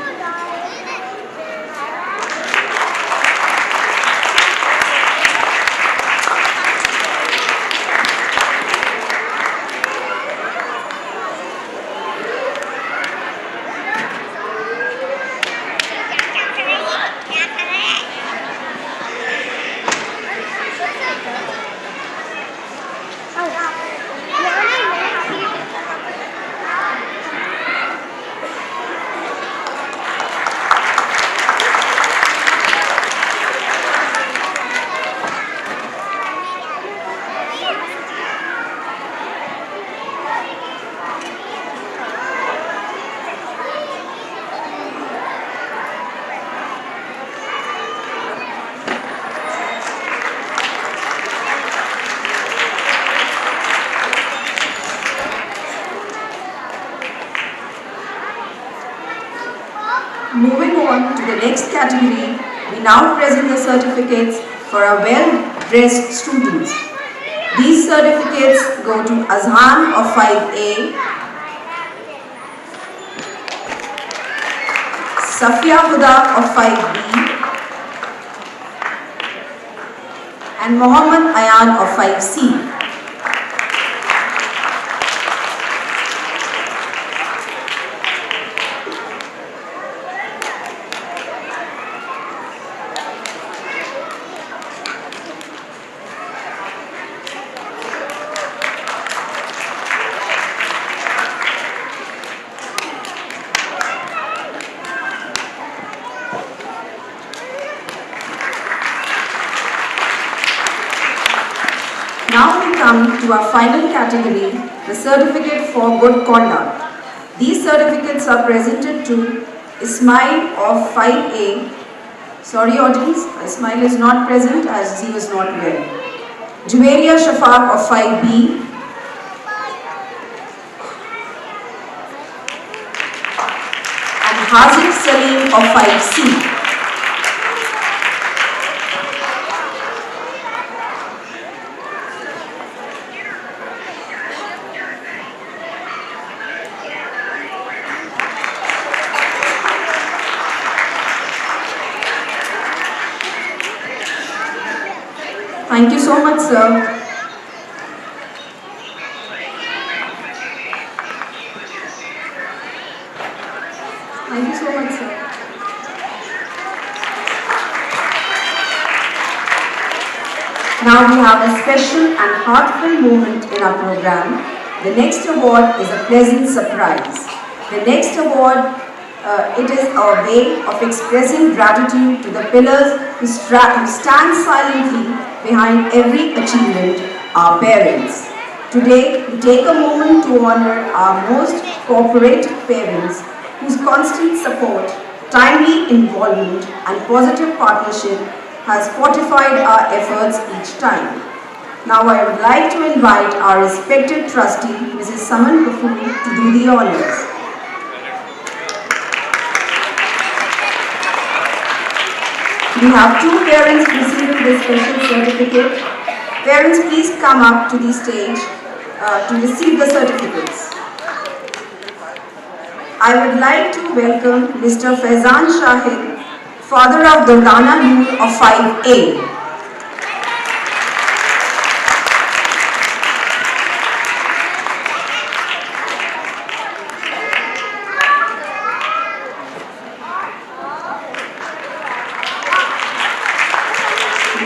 Moving on to the next category, we now present the certificates for our well-dressed students. These certificates go to Azhan of 5A, Safia Huda of 5B, and Mohammad Ayan of 5C. Now we come to our final category, the certificate for good conduct. These certificates are presented to Ismail of 5A. Sorry audience, Ismail is not present as he was not well. Juwaria Shafaq of 5B. And Hazif Salim of 5C. Thank you so much, sir. Thank you so much, sir. Now we have a special and heartfelt moment in our program. The next award is a pleasant surprise. The next award, it is our way of expressing gratitude to the pillars who stand silently behind every achievement, our parents. Today, we take a moment to honor our most cooperative parents whose constant support, timely involvement and positive partnership has fortified our efforts each time. Now I would like to invite our respected trustee, Mrs. Saman Kapoor, to do the honors. We have two parents receiving this special certificate. Parents, please come up to the stage to receive the certificates. I would like to welcome Mr. Faizan Shahid, father of Durdana Noor of 5A.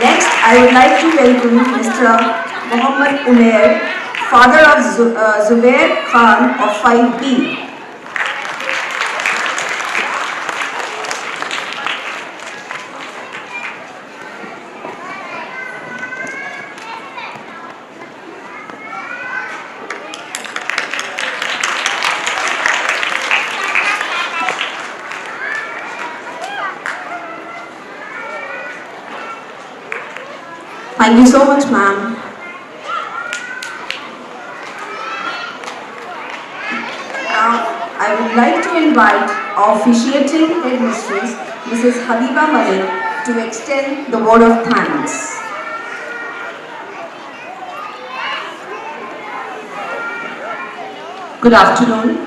Next, I would like to welcome Mr. Muhammad Umair, father of Zubair Khan of 5B. Thank you so much, ma'am. Now, I would like to invite our officiating headmistress, Mrs. Habiba Malik, to extend the word of thanks. Good afternoon.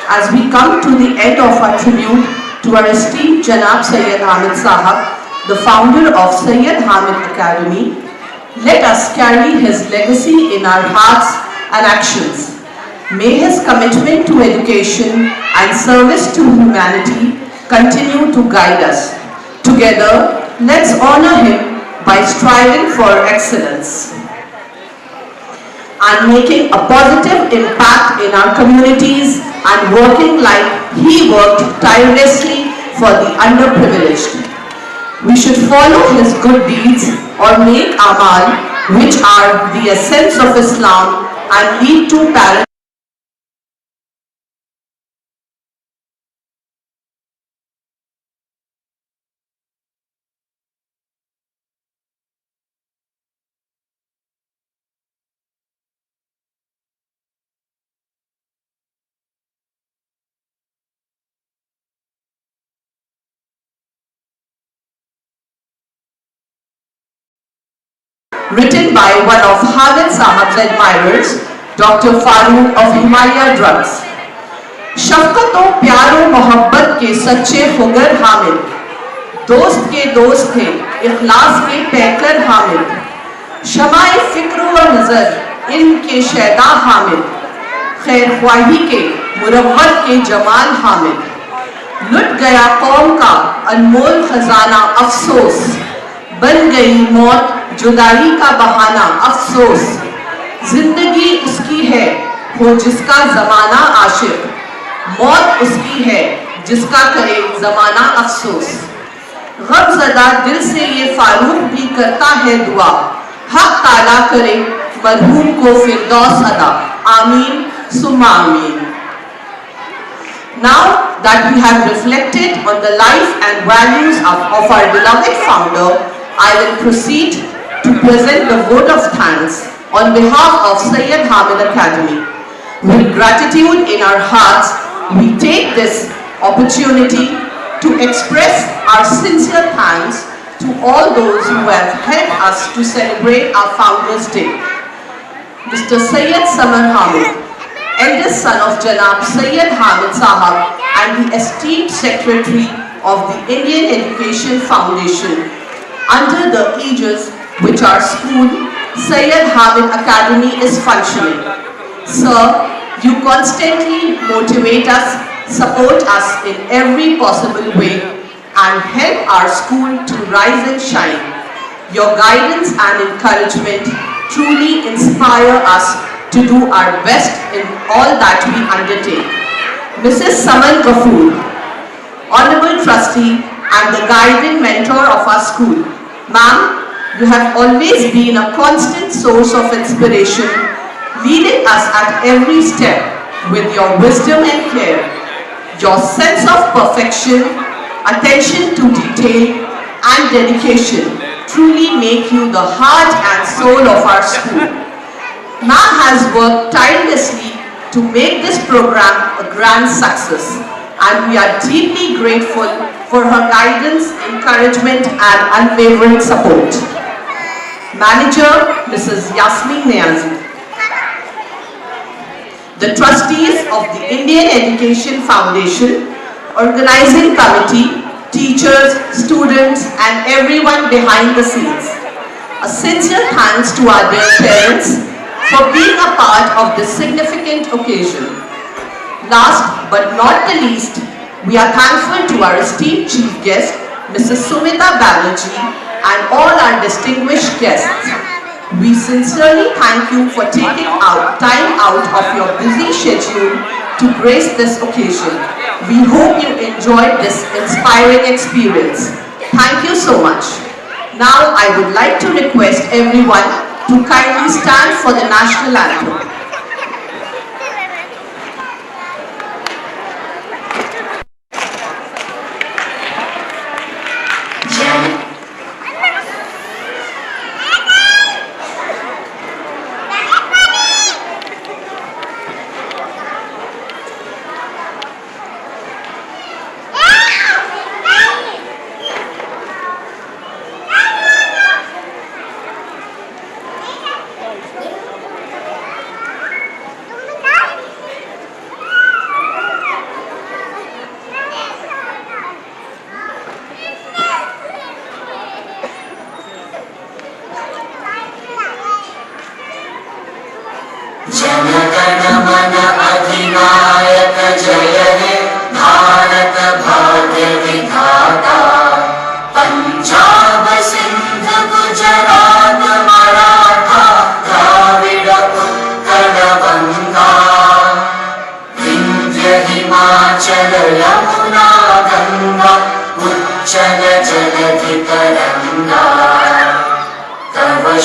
As we come to the end of our tribute to our esteemed Janab Sayyid Hamid Sahab, the founder of Sayyid Hamid Academy, let us carry his legacy in our hearts and actions. May his commitment to education and service to humanity continue to guide us. Together, let's honor him by striving for excellence and making a positive impact in our communities and working like he worked tirelessly for the underprivileged. We should follow his good deeds or make amal, which are the essence of Islam and lead to paradise. Written by one of Hamid Sahab's admirers, Dr. Farooq of Himalaya Drugs. शफ़क़त और प्यार और मोहब्बत के सच्चे खुगर हामिद, दोस्त के दोस्त थे, इखलास के पैकर हामिद, शमाए फ़िक्र व नज़र इनके शैदा हामिद, खैर ख्वाही के मुरव्वत के जमाल हामिद, लुट गया कौम का अनमोल खजाना अफसोस, बन गई मौत जुदाई का बहाना अफसोस, जिंदगी उसकी है हो जिसका जमाना आशिक, मौत उसकी है जिसका करे जमाना अफसोस। गमज़दा दिल से ये फारूक भी करता है दुआ, हक ताला करे मरहूम को फिरदौस अदा, आमीन सुम्मा आमीन। Now that we have reflected on the life and values of our beloved founder, I will proceed to present the vote of thanks on behalf of Sayyid Hamid Academy. With gratitude in our hearts, we take this opportunity to express our sincere thanks to all those who have helped us to celebrate our Founders' Day. Mr. Sayyid Hamid, eldest son of Janab Sayyid Hamid Sahab and the esteemed Secretary of the Indian Education Foundation, under the aegis which our school, Sayyid Hamid Academy, is functioning. Sir, you constantly motivate us support us in every possible way, and help our school to rise and shine. Your guidance and encouragement truly inspire us to do our best in all that we undertake. Mrs. Saman Gafoor, Honorable Trustee and the guiding mentor of our school. Ma'am, you have always been a constant source of inspiration, leading us at every step with your wisdom and care. Your sense of perfection, attention to detail, and dedication truly make you the heart and soul of our school. Ma'am has worked tirelessly to make this program a grand success, and we are deeply grateful for her guidance, encouragement, and unwavering support. Manager, Mrs. Yasmin Niazi. The trustees of the Indian Education Foundation, organizing committee, teachers, students, and everyone behind the scenes. A sincere thanks to our dear parents for being a part of this significant occasion. Last but not the least, we are thankful to our esteemed chief guest, Mrs. Sumita Banerjee, and all our distinguished guests. We sincerely thank you for taking time out of your busy schedule to grace this occasion. We hope you enjoyed this inspiring experience. Thank you so much. Now I would like to request everyone to kindly stand for the national anthem.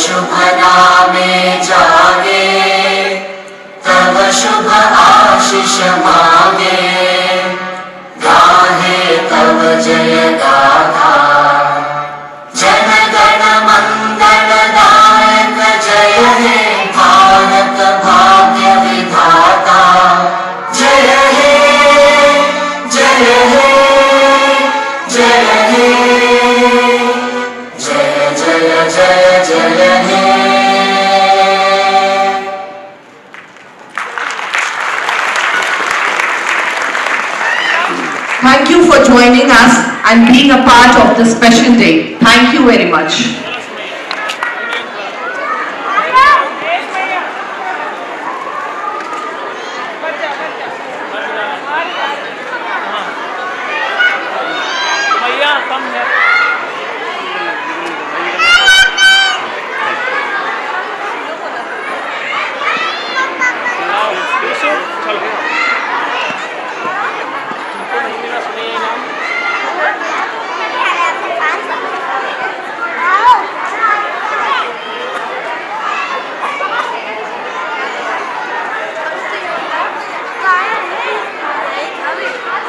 शुभ नामे जागे, तब शुभ आशीष मांगे, गाहे तब जय गाथा। जन गण मंगल दायक जय हे भारत भाग्य विधाता। जय हे जय हे जय हे जय जय जय जय हे। Thank you for joining us and being a part of this special day. Thank you very much.